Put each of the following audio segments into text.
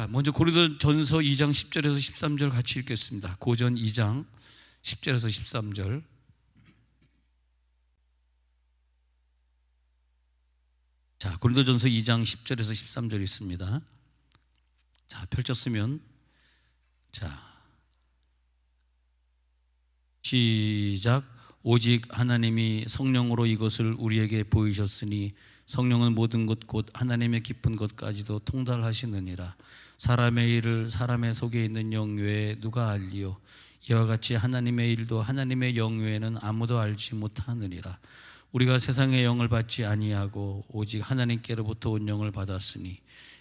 자, 먼저 고린도전서 2장 10절에서 13절 같이 읽겠습니다. 고전 2장 10절에서 13절. 자, 고린도전서 2장 10절에서 13절 있습니다. 자, 펼쳤으면 자, 시작. 오직 하나님이 성령으로 이것을 우리에게 보이셨으니 성령은 모든 것 곧 하나님의 깊은 것까지도 통달하시느니라. 사람의 일을 사람의 속에 있는 영 외에 누가 알리요? 이와 같이 하나님의 일도 하나님의 영 외에는 아무도 알지 못하느니라. 우리가 세상의 영을 받지 아니하고 오직 하나님께로부터 온 영을 받았으니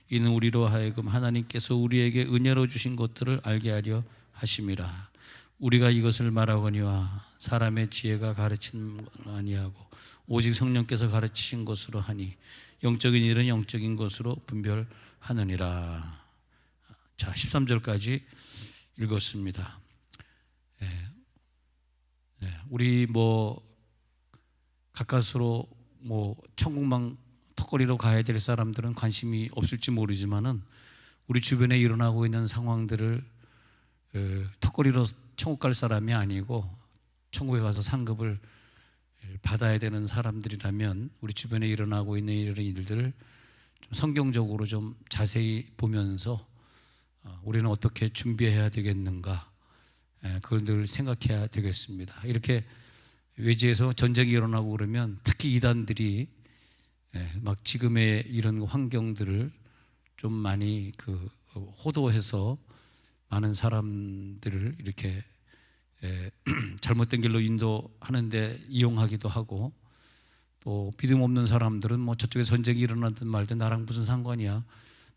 이는 우리로 하여금 하나님께서 우리에게 은혜로 주신 것들을 알게 하려 하심이라. 우리가 이것을 말하거니와 사람의 지혜가 가르친 아니하고 오직 성령께서 가르치신 것으로 하니 영적인 일은 영적인 것으로 분별하느니라. 자, 13절까지 읽었습니다. 우리 가까스로 천국만 턱걸이로 가야 될 사람들은 관심이 없을지 모르지만은 우리 주변에 일어나고 있는 상황들을 턱걸이로 천국 갈 사람이 아니고 천국에 가서 상급을 받아야 되는 사람들이라면 우리 주변에 일어나고 있는 이런 일들을 좀 성경적으로 좀 자세히 보면서 우리는 어떻게 준비해야 되겠는가, 그걸 늘 생각해야 되겠습니다. 이렇게 외지에서 전쟁이 일어나고 그러면 특히 이단들이 막 지금의 이런 환경들을 좀 많이 호도해서 많은 사람들을 이렇게 잘못된 길로 인도하는데 이용하기도 하고, 또 믿음 없는 사람들은 저쪽에 전쟁이 일어나든 말든 나랑 무슨 상관이야,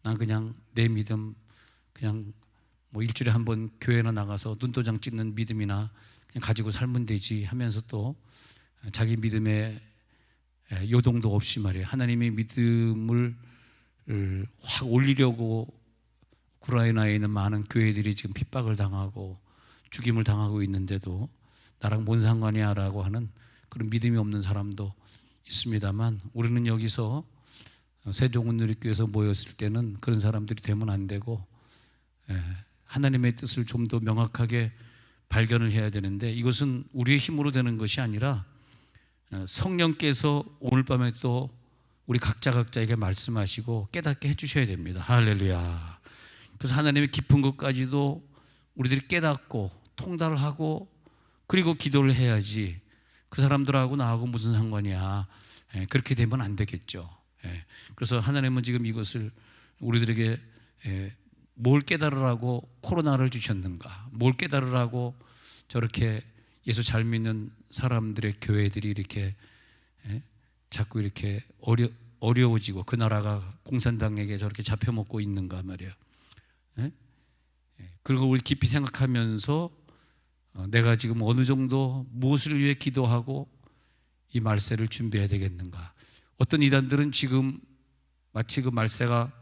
난 그냥 내 믿음 그냥 일주일에 한 번 교회나 나가서 눈도장 찍는 믿음이나 그냥 가지고 살면 되지 하면서 또 자기 믿음에 요동도 없이 말이에요, 하나님의 믿음을 확 올리려고 우크라이나에 있는 많은 교회들이 지금 핍박을 당하고 죽임을 당하고 있는데도 나랑 뭔 상관이야 라고 하는 그런 믿음이 없는 사람도 있습니다만, 우리는 여기서 세종은누리교회에서 모였을 때는 그런 사람들이 되면 안 되고 하나님의 뜻을 좀 더 명확하게 발견을 해야 되는데, 이것은 우리의 힘으로 되는 것이 아니라 성령께서 오늘 밤에 또 우리 각자에게 말씀하시고 깨닫게 해주셔야 됩니다. 할렐루야. 그래서 하나님의 깊은 것까지도 우리들이 깨닫고 통달을 하고 그리고 기도를 해야지, 그 사람들하고 나하고 무슨 상관이야, 그렇게 되면 안 되겠죠. 그래서 하나님은 지금 이것을 우리들에게 뭘 깨달으라고 코로나를 주셨는가, 뭘 깨달으라고 저렇게 예수 잘 믿는 사람들의 교회들이 이렇게 자꾸 이렇게 어려워지고 그 나라가 공산당에게 저렇게 잡혀먹고 있는가 말이에요. 그리고 우리 깊이 생각하면서 내가 지금 어느 정도 무엇을 위해 기도하고 이 말세를 준비해야 되겠는가. 어떤 이단들은 지금 마치 그 말세가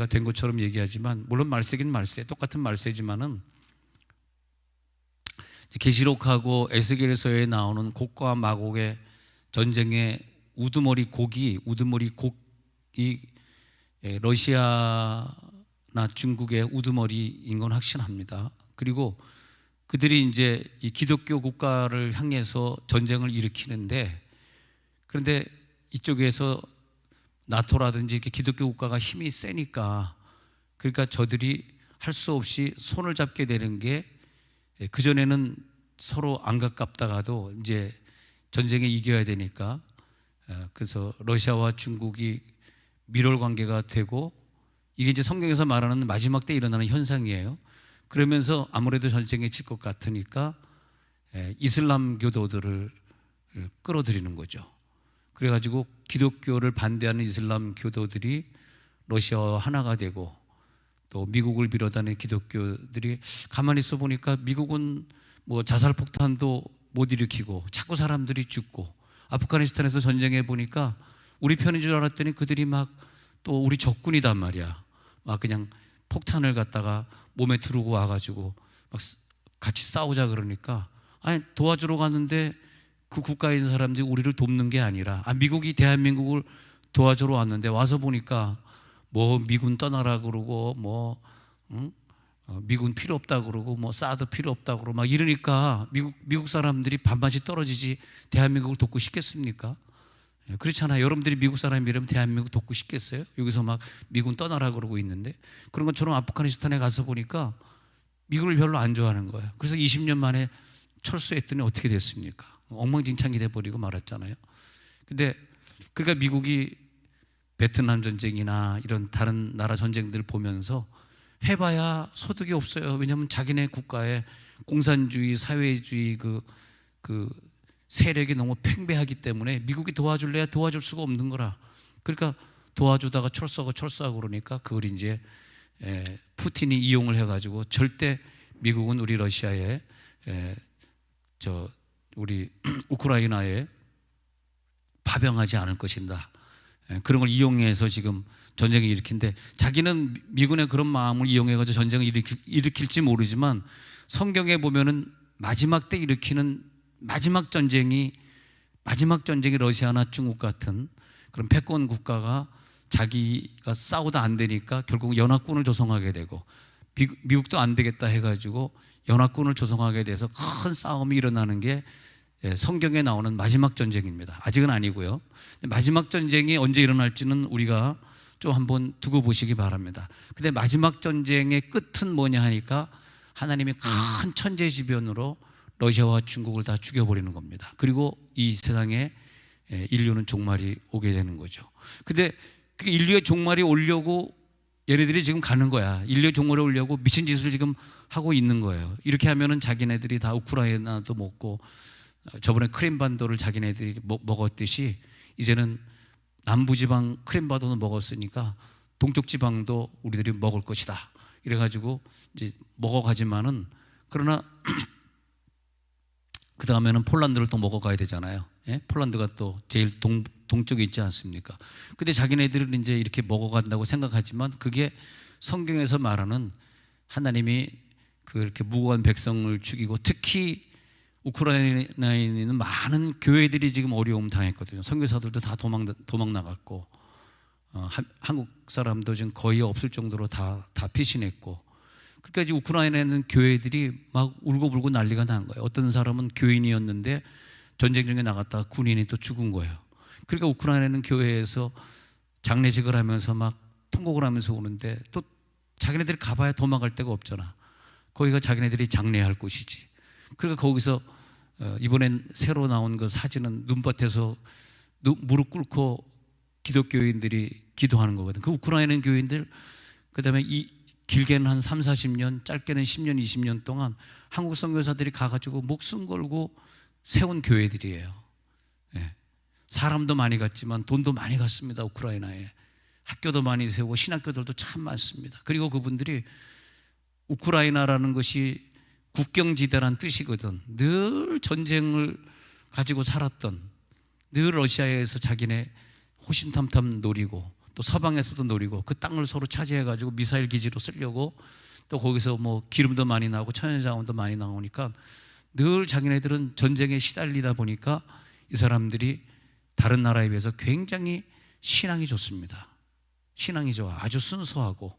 된 것처럼 얘기하지만, 물론 말세긴 말세, 똑같은 말세지만은 계시록하고 에스겔서에 나오는 곡과 마곡의 전쟁의 우두머리 곡이 러시아나 중국의 우두머리인 건 확신합니다. 그리고 그들이 이제 이 기독교 국가를 향해서 전쟁을 일으키는데, 그런데 이쪽에서 나토라든지 이렇게 기독교 국가가 힘이 세니까, 그러니까 저들이 할 수 없이 손을 잡게 되는 게, 그전에는 서로 안 가깝다가도 이제 전쟁에 이겨야 되니까, 그래서 러시아와 중국이 밀월 관계가 되고, 이게 이제 성경에서 말하는 마지막 때 일어나는 현상이에요. 그러면서 아무래도 전쟁에 질 것 같으니까 이슬람 교도들을 끌어들이는 거죠. 그래가지고 기독교를 반대하는 이슬람 교도들이 러시아와 하나가 되고, 또 미국을 비롯하는 기독교들이 가만히 있어 보니까 미국은 자살 폭탄도 못 일으키고 자꾸 사람들이 죽고, 아프가니스탄에서 전쟁해 보니까 우리 편인 줄 알았더니 그들이 막 또 우리 적군이단 말이야. 막 그냥 폭탄을 갖다가 몸에 두르고 와가지고 막 같이 싸우자 그러니까, 아니 도와주러 갔는데 그 국가에 있는 사람들이 우리를 돕는 게 아니라, 미국이 대한민국을 도와주러 왔는데 와서 보니까 뭐 미군 떠나라 그러고 뭐 미군 필요 없다 그러고 뭐 사드 필요 없다 그러고 막 이러니까 미국 사람들이 반반씩 떨어지지 대한민국을 돕고 싶겠습니까? 그렇잖아요. 여러분들이 미국 사람이라면 대한민국 돕고 싶겠어요? 여기서 막 미군 떠나라 그러고 있는데, 그런 것처럼 아프가니스탄에 가서 보니까 미국을 별로 안 좋아하는 거예요. 그래서 20년 만에 철수했더니 어떻게 됐습니까? 엉망진창이 돼버리고 말았잖아요. 근데 그러니까 미국이 베트남 전쟁이나 이런 다른 나라 전쟁들을 보면서 해봐야 소득이 없어요. 왜냐하면 자기네 국가의 공산주의, 사회주의 그 세력이 너무 팽배하기 때문에 미국이 도와줄래야 도와줄 수가 없는 거라. 그러니까 도와주다가 철수하고 그러니까 그걸 이제 푸틴이 이용을 해가지고 절대 미국은 우리 러시아에 우리 우크라이나에 파병하지 않을 것이다. 그런 걸 이용해서 지금 전쟁을 일으킨데, 자기는 미군의 그런 마음을 이용해가지고 전쟁을 일으킬지 모르지만 성경에 보면은 마지막 때 일으키는 마지막 전쟁이 러시아나 중국 같은 그런 패권 국가가 자기가 싸우다 안 되니까 결국 연합군을 조성하게 되고, 미국도 안 되겠다 해가지고 연합군을 조성하게 돼서 큰 싸움이 일어나는 게 성경에 나오는 마지막 전쟁입니다. 아직은 아니고요. 마지막 전쟁이 언제 일어날지는 우리가 좀 한번 두고 보시기 바랍니다. 근데 마지막 전쟁의 끝은 뭐냐 하니까 하나님이 큰 천재지변으로 러시아와 중국을 다 죽여버리는 겁니다. 그리고 이 세상에 인류는 종말이 오게 되는 거죠. 근데 인류의 종말이 오려고 얘네들이 지금 가는 거야. 인류의 종말이 오려고 미친 짓을 지금 하고 있는 거예요. 이렇게 하면은 자기네들이 다 우크라이나도 먹고, 저번에 크림반도를 자기네들이 먹었듯이 이제는 남부지방 크림반도는 먹었으니까 동쪽 지방도 우리들이 먹을 것이다. 이래가지고 이제 먹어가지만은, 그러나 그 다음에는 폴란드를 또 먹어가야 되잖아요. 예? 폴란드가 또 제일 동쪽에 있지 않습니까? 근데 자기네들은 이제 이렇게 먹어간다고 생각하지만 그게 성경에서 말하는 하나님이 그렇게 무고한 백성을 죽이고, 특히 우크라이나에 있는 많은 교회들이 지금 어려움 당했거든요. 선교사들도 다 도망 나갔고, 한국 사람도 지금 거의 없을 정도로 다 피신했고, 그러니까 이제 우크라이나에 있는 교회들이 막 울고불고 난리가 난 거예요. 어떤 사람은 교인이었는데 전쟁 중에 나갔다가 군인이 또 죽은 거예요. 그러니까 우크라이나에 있는 교회에서 장례식을 하면서 막 통곡을 하면서 오는데, 또 자기네들이 가봐야 도망갈 데가 없잖아. 거기가 자기네들이 장례할 곳이지. 그러니까 거기서 이번엔 새로 나온 그 사진은 눈밭에서 무릎 꿇고 기독교인들이 기도하는 거거든. 그 우크라이나 교인들, 그 다음에 길게는 한 3, 40년, 짧게는 10년, 20년 동안 한국 선교사들이 가가지고 목숨 걸고 세운 교회들이에요. 예. 사람도 많이 갔지만 돈도 많이 갔습니다. 우크라이나에 학교도 많이 세우고 신학교들도 참 많습니다. 그리고 그분들이 우크라이나라는 것이 국경지대란 뜻이거든. 늘 전쟁을 가지고 살았던, 늘 러시아에서 자기네 호신탐탐 노리고 또 서방에서도 노리고 그 땅을 서로 차지해가지고 미사일 기지로 쓰려고, 또 거기서 뭐 기름도 많이 나오고 천연자원도 많이 나오니까 늘 자기네들은 전쟁에 시달리다 보니까 이 사람들이 다른 나라에 비해서 굉장히 신앙이 좋습니다. 신앙이 좋아. 아주 순수하고.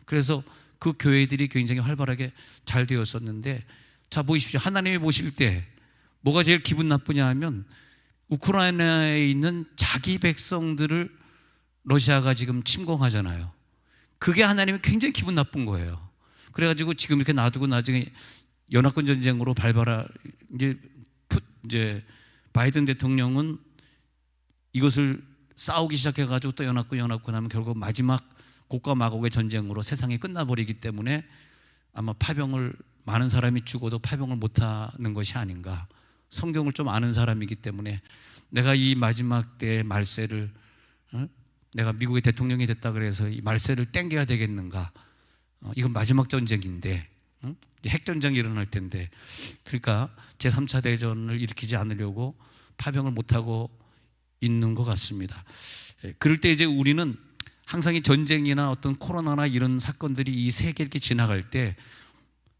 그래서 그 교회들이 굉장히 활발하게 잘 되었었는데, 자 보십시오. 하나님이 보실 때 뭐가 제일 기분 나쁘냐 하면, 우크라이나에 있는 자기 백성들을 러시아가 지금 침공하잖아요. 그게 하나님이 굉장히 기분 나쁜 거예요. 그래가지고 지금 이렇게 놔두고 나중에 연합군 전쟁으로 이제 바이든 대통령은 이것을 싸우기 시작해가지고 또 연합군 하면 결국 마지막 곡과 마곡의 전쟁으로 세상이 끝나버리기 때문에 아마 파병을, 많은 사람이 죽어도 파병을 못하는 것이 아닌가. 성경을 좀 아는 사람이기 때문에 내가 이 마지막 때의 말세를, 내가 미국의 대통령이 됐다 그래서 이 말세를 땡겨야 되겠는가. 이건 마지막 전쟁인데, 핵전쟁이 일어날 텐데, 그러니까 제3차 대전을 일으키지 않으려고 파병을 못하고 있는 것 같습니다. 그럴 때 이제 우리는 항상 이 전쟁이나 어떤 코로나나 이런 사건들이 이 세계 이렇게 지나갈 때,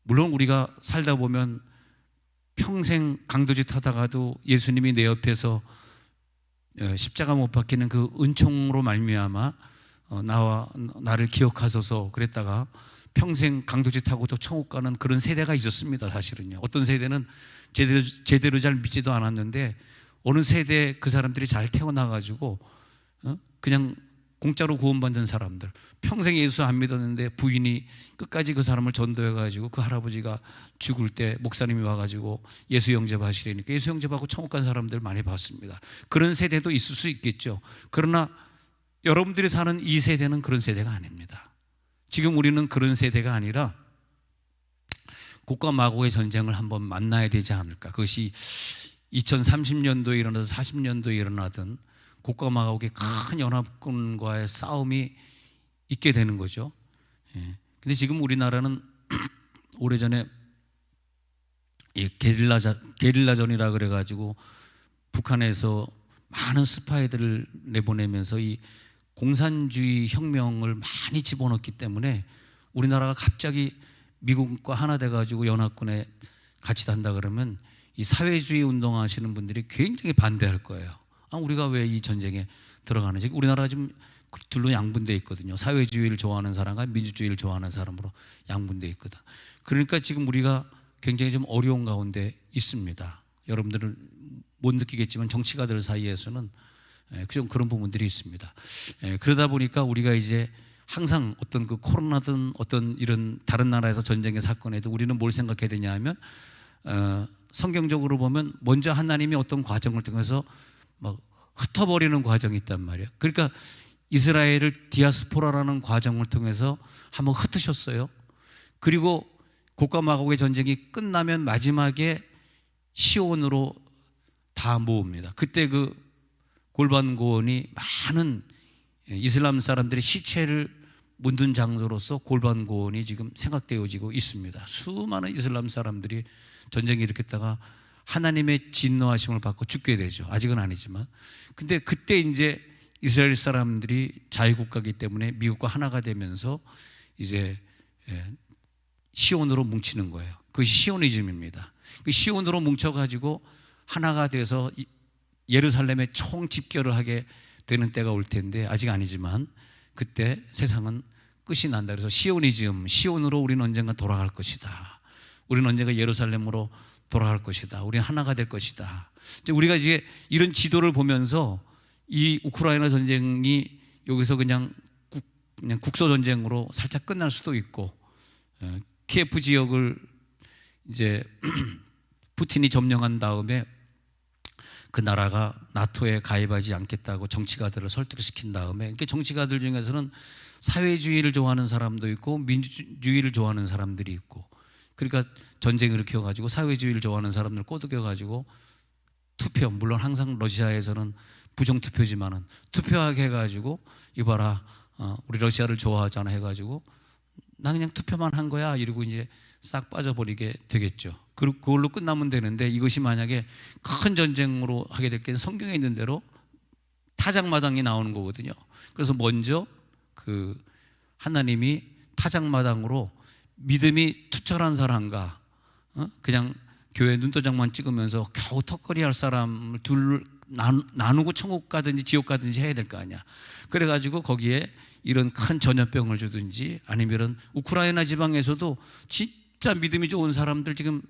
물론 우리가 살다 보면 평생 강도짓 하다가도 예수님이 내 옆에서 십자가 못 박히는 그 은총으로 말미암아 나를 기억하소서 그랬다가 평생 강도짓 하고 또 천국 가는 그런 세대가 있었습니다. 사실은요. 어떤 세대는 제대로 잘 믿지도 않았는데 어느 세대 그 사람들이 잘 태어나가지고 그냥 공짜로 구원받는 사람들, 평생 예수 안 믿었는데 부인이 끝까지 그 사람을 전도해가지고 그 할아버지가 죽을 때 목사님이 와가지고 예수 영접하시려니까 예수 영접하고 천국 간 사람들 많이 봤습니다. 그런 세대도 있을 수 있겠죠. 그러나 여러분들이 사는 이 세대는 그런 세대가 아닙니다. 지금 우리는 그런 세대가 아니라 곡과 마곡의 전쟁을 한번 만나야 되지 않을까. 그것이 2030년도에 일어나서 40년도에 일어나던 곡과 마곡의 큰 연합군과의 싸움이 있게 되는 거죠. 근데 지금 우리나라는 오래전에 게릴라전이라 그래가지고 북한에서 많은 스파이들을 내보내면서 이 공산주의 혁명을 많이 집어넣기 때문에 우리나라가 갑자기 미국과 하나 돼가지고 연합군에 같이 단다 그러면 이 사회주의 운동하시는 분들이 굉장히 반대할 거예요. 우리가 왜 이 전쟁에 들어가는지. 우리나라가 지금 둘로 양분되어 있거든요. 사회주의를 좋아하는 사람과 민주주의를 좋아하는 사람으로 양분되어 있거든. 그러니까 지금 우리가 굉장히 좀 어려운 가운데 있습니다. 여러분들은 못 느끼겠지만 정치가들 사이에서는 좀 그런 부분들이 있습니다. 그러다 보니까 우리가 이제 항상 어떤 그 코로나든 어떤 이런 다른 나라에서 전쟁의 사건에도 우리는 뭘 생각해야 되냐 하면 성경적으로 보면 먼저 하나님이 어떤 과정을 통해서 막 흩어버리는 과정이 있단 말이에요. 그러니까 이스라엘을 디아스포라라는 과정을 통해서 한번 흩으셨어요. 그리고 곡과 마곡의 전쟁이 끝나면 마지막에 시온으로 다 모읍니다. 그때 그 골반 고원이 많은 이슬람 사람들의 시체를 묻는 장소로서 골반 고원이 지금 생각되어지고 있습니다. 수많은 이슬람 사람들이 전쟁이 일으켰다가 하나님의 진노하심을 받고 죽게 되죠. 아직은 아니지만. 근데 그때 이제 이스라엘 사람들이 자유국가이기 때문에 미국과 하나가 되면서 이제 시온으로 뭉치는 거예요. 그것이 시오니즘입니다. 그 시온으로 뭉쳐가지고 하나가 돼서 예루살렘에 총집결을 하게 되는 때가 올 텐데 아직 아니지만 그때 세상은 끝이 난다. 그래서 시오니즘, 시온으로 우리는 언젠가 돌아갈 것이다. 우리는 언젠가 예루살렘으로 돌아갈 것이다. 우리는 하나가 될 것이다. 우리가 이제 이런 지도를 보면서 이 우크라이나 전쟁이 여기서 그냥 국소 전쟁으로 살짝 끝날 수도 있고, 키예프 지역을 이제 푸틴이 점령한 다음에 그 나라가 나토에 가입하지 않겠다고 정치가들을 설득시킨 다음에, 그러니까 정치가들 중에서는 사회주의를 좋아하는 사람도 있고 민주주의를 좋아하는 사람들이 있고, 그러니까 전쟁을 일으켜가지고 사회주의를 좋아하는 사람들 꼬드겨가지고 투표, 물론 항상 러시아에서는 부정투표지만은 투표하게 해가지고 이봐라, 우리 러시아를 좋아하잖아 해가지고 나 그냥 투표만 한 거야 이러고 이제 싹 빠져버리게 되겠죠. 그걸로 끝나면 되는데, 이것이 만약에 큰 전쟁으로 하게 될 게 성경에 있는 대로 타작마당이 나오는 거거든요. 그래서 먼저 그 하나님이 타작마당으로 믿음이 투철한 사람과 그냥 교회 눈도장만 찍으면서 겨우 턱걸이 할 사람을 둘 나누고 천국 가든지 지옥 가든지 해야 될 거 아니야. 그래가지고 거기에 이런 큰 전염병을 주든지, 아니면 우크라이나 지방에서도 진짜 믿음이 좋은 사람들, 지금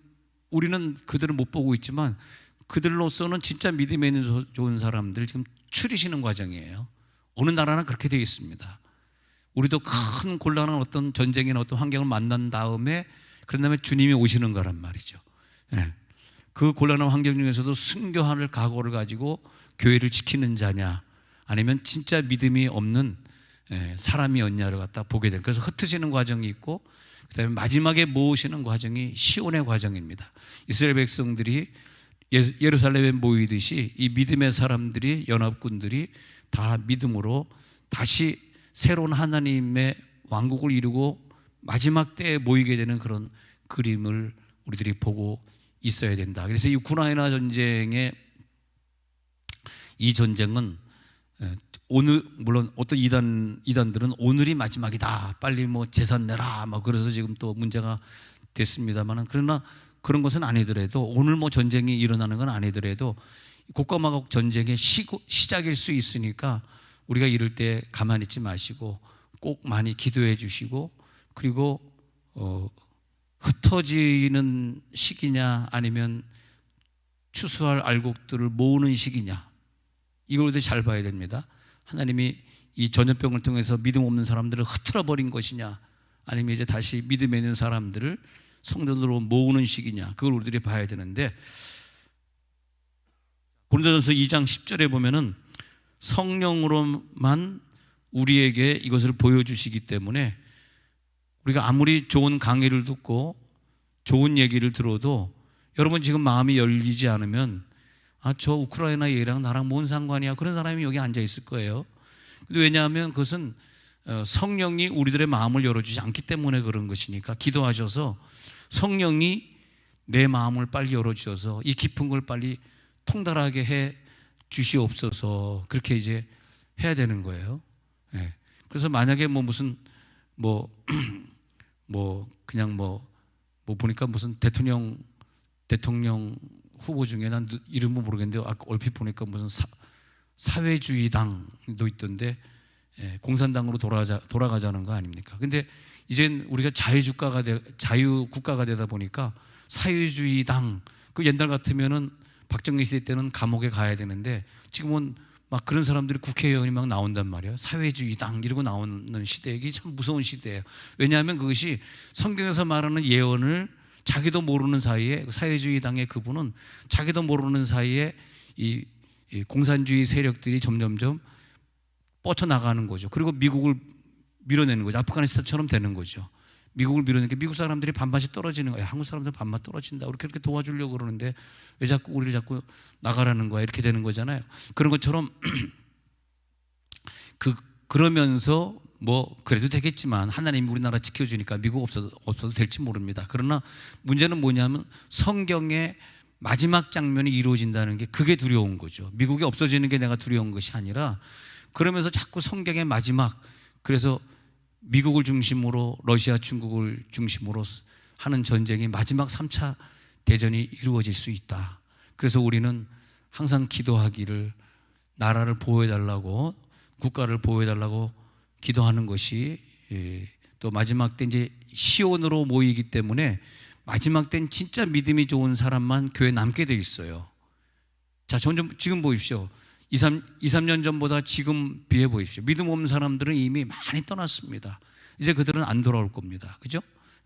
우리는 그들을 못 보고 있지만 그들로서는 진짜 믿음이 있는 좋은 사람들 지금 추리시는 과정이에요. 어느 나라나 그렇게 되어 있습니다. 우리도 큰 곤란한 어떤 전쟁이나 어떤 환경을 만난 다음에, 그런 다음에 주님이 오시는 거란 말이죠. 그 곤란한 환경 중에서도 순교할 각오를 가지고 교회를 지키는 자냐, 아니면 진짜 믿음이 없는 사람이었냐를 갖다 보게 되는, 그래서 흩으시는 과정이 있고, 그 다음에 마지막에 모으시는 과정이 시온의 과정입니다. 이스라엘 백성들이 예루살렘에 모이듯이 이 믿음의 사람들이, 연합군들이 다 믿음으로 다시 새로운 하나님의 왕국을 이루고 마지막 때에 모이게 되는 그런 그림을 우리들이 보고 있어야 된다. 그래서 이 우크라이나 전쟁의 이 전쟁은 오늘, 물론 어떤 이단들은 오늘이 마지막이다, 빨리 뭐 재산 내라, 뭐 그래서 지금 또 문제가 됐습니다만은, 그러나 그런 것은 아니더라도, 오늘 뭐 전쟁이 일어나는 건 아니더라도 곡과 마곡 전쟁의 시작일 수 있으니까 우리가 이럴 때 가만히 있지 마시고 꼭 많이 기도해 주시고, 그리고 흩어지는 시기냐 아니면 추수할 알곡들을 모으는 시기냐, 이걸 우리 잘 봐야 됩니다. 하나님이 이 전염병을 통해서 믿음 없는 사람들을 흩어져 버린 것이냐, 아니면 이제 다시 믿음에 있는 사람들을 성전으로 모으는 시기냐, 그걸 우리들이 봐야 되는데, 고린도전서 2장 10절에 보면은 성령으로만 우리에게 이것을 보여주시기 때문에 우리가 아무리 좋은 강의를 듣고 좋은 얘기를 들어도 여러분 지금 마음이 열리지 않으면 저 우크라이나 얘랑 나랑 뭔 상관이야, 그런 사람이 여기 앉아 있을 거예요. 왜냐하면 그것은 성령이 우리들의 마음을 열어주지 않기 때문에 그런 것이니까, 기도하셔서 성령이 내 마음을 빨리 열어주셔서 이 깊은 걸 빨리 통달하게 해 주시옵소서, 그렇게 이제 해야 되는 거예요. 예. 그래서 만약에 무슨 그냥 보니까 무슨 대통령 후보 중에 난 이름은 모르겠는데 아까 얼핏 보니까 무슨 사회주의당도 있던데, 공산당으로 돌아가자는 거 아닙니까? 근데 이젠 우리가 자유국가가 되다 보니까 사회주의당, 그 옛날 같으면은 박정희 시대 때는 감옥에 가야 되는데 지금은 막 그런 사람들이 국회의원이 막 나온단 말이에요. 사회주의당 이러고 나오는 시대이기 참 무서운 시대예요. 왜냐하면 그것이 성경에서 말하는 예언을 자기도 모르는 사이에, 사회주의당의 그분은 자기도 모르는 사이에 이 공산주의 세력들이 점점점 뻗쳐나가는 거죠. 그리고 미국을 밀어내는 거죠. 아프가니스탄처럼 되는 거죠. 미국을 밀어내니까 미국 사람들이 반반씩 떨어지는 거예요. 한국 사람들 반반 떨어진다. 우리 그렇게 도와주려고 그러는데 왜 자꾸 우리를 자꾸 나가라는 거야, 이렇게 되는 거잖아요. 그런 것처럼 그러면서 그래도 되겠지만 하나님이 우리나라 지켜주니까 미국 없어도 될지 모릅니다. 그러나 문제는 뭐냐면 성경의 마지막 장면이 이루어진다는 게, 그게 두려운 거죠. 미국이 없어지는 게 내가 두려운 것이 아니라, 그러면서 자꾸 성경의 마지막, 그래서 미국을 중심으로 러시아, 중국을 중심으로 하는 전쟁이 마지막 3차 대전이 이루어질 수 있다. 그래서 우리는 항상 기도하기를, 나라를 보호해달라고, 국가를 보호해달라고 기도하는 것이, 또 마지막 때 이제 시온으로 모이기 때문에 마지막 때는 진짜 믿음이 좋은 사람만 교회에 남게 돼 있어요. 자, 지금 보십시오. 2-3년 전보다 지금 비해 보십시오. 믿음 없는 사람들은 이미 많이 떠났습니다. 이제 그들은 안 돌아올 겁니다. 그죠?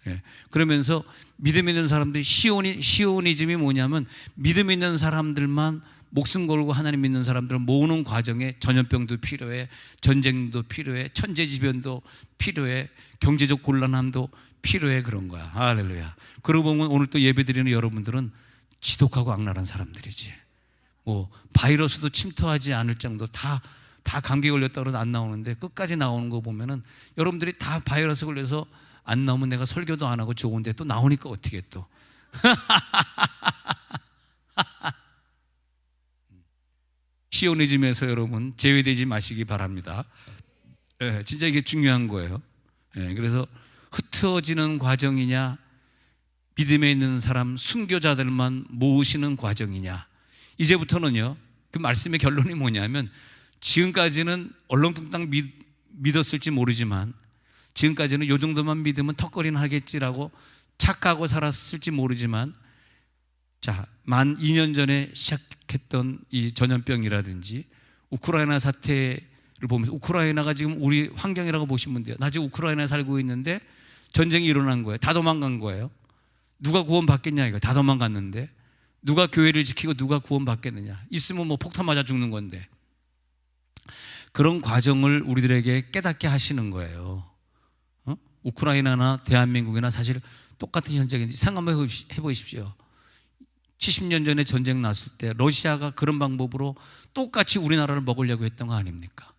예. 그러면서 믿음 있는 사람들이, 시오니즘이 뭐냐면 믿음 있는 사람들만 목숨 걸고 하나님 믿는 사람들을 모으는 과정에 전염병도 필요해, 전쟁도 필요해, 천재지변도 필요해, 경제적 곤란함도 필요해, 그런 거야. 할렐루야. 그러고 보면 오늘 또 예배드리는 여러분들은 지독하고 악랄한 사람들이지. 바이러스도 침투하지 않을 정도 다 감기 걸렸다고 해도 안 나오는데 끝까지 나오는 거 보면은, 여러분들이 다 바이러스 걸려서 안 나오면 내가 설교도 안 하고 좋은데 또 나오니까 어떻게 또. 시오니즘에서 여러분 제외되지 마시기 바랍니다. 진짜 이게 중요한 거예요. 그래서 흩어지는 과정이냐, 믿음에 있는 사람 순교자들만 모으시는 과정이냐. 이제부터는요, 그 말씀의 결론이 뭐냐면, 지금까지는 얼렁뚱땅 믿었을지 모르지만, 지금까지는 요 정도만 믿으면 턱걸이는 하겠지라고 착각하고 살았을지 모르지만, 자, 만 2년 전에 시작했던 이 전염병이라든지 우크라이나 사태를 보면서, 우크라이나가 지금 우리 환경이라고 보시면 돼요. 나 지금 우크라이나에 살고 있는데 전쟁이 일어난 거예요. 다 도망간 거예요. 누가 구원받겠냐 이거. 다 도망갔는데 누가 교회를 지키고 누가 구원받겠느냐. 있으면 폭탄 맞아 죽는 건데. 그런 과정을 우리들에게 깨닫게 하시는 거예요. 우크라이나나 대한민국이나 사실 똑같은 현장인지 생각해 보십시오. 70년 전에 전쟁 났을 때 러시아가 그런 방법으로 똑같이 우리나라를 먹으려고 했던 거 아닙니까?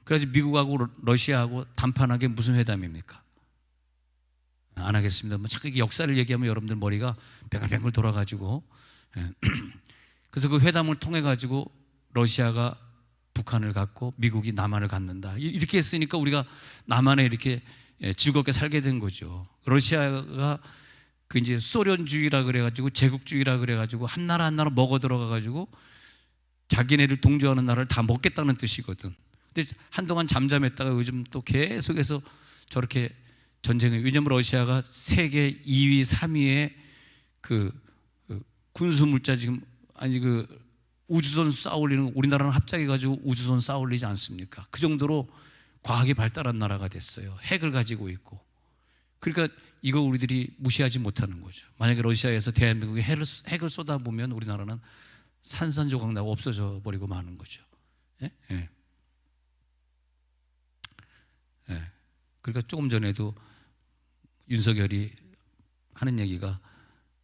그래서 미국하고 러시아하고 담판하게 무슨 회담입니까? 안 하겠습니다. 자꾸 역사를 얘기하면 여러분들 머리가 뱅글뱅글 돌아가지고, 그래서 그 회담을 통해 가지고 러시아가 북한을 갖고 미국이 남한을 갖는다, 이렇게 했으니까 우리가 남한에 이렇게 즐겁게 살게 된 거죠. 러시아가 그 이제 소련주의라 그래가지고 제국주의라 그래가지고 한 나라 한 나라 먹어 들어가가지고 자기네를 동조하는 나라를 다 먹겠다는 뜻이거든. 근데 한동안 잠잠했다가 요즘 또 계속해서 저렇게 전쟁을, 왜냐하면 러시아가 세계 2위, 3위의 그 군수 물자 지금 우주선 쌓아 올리는, 우리나라는 합작해 가지고 우주선 쌓아 올리지 않습니까? 그 정도로 과학이 발달한 나라가 됐어요. 핵을 가지고 있고. 그러니까 이걸 우리들이 무시하지 못하는 거죠. 만약에 러시아에서 대한민국에 핵을 쏟아보면 우리나라는 산산조각 나고 없어져 버리고 마는 거죠. 예? 예. 예. 그러니까 조금 전에도 윤석열이 하는 얘기가,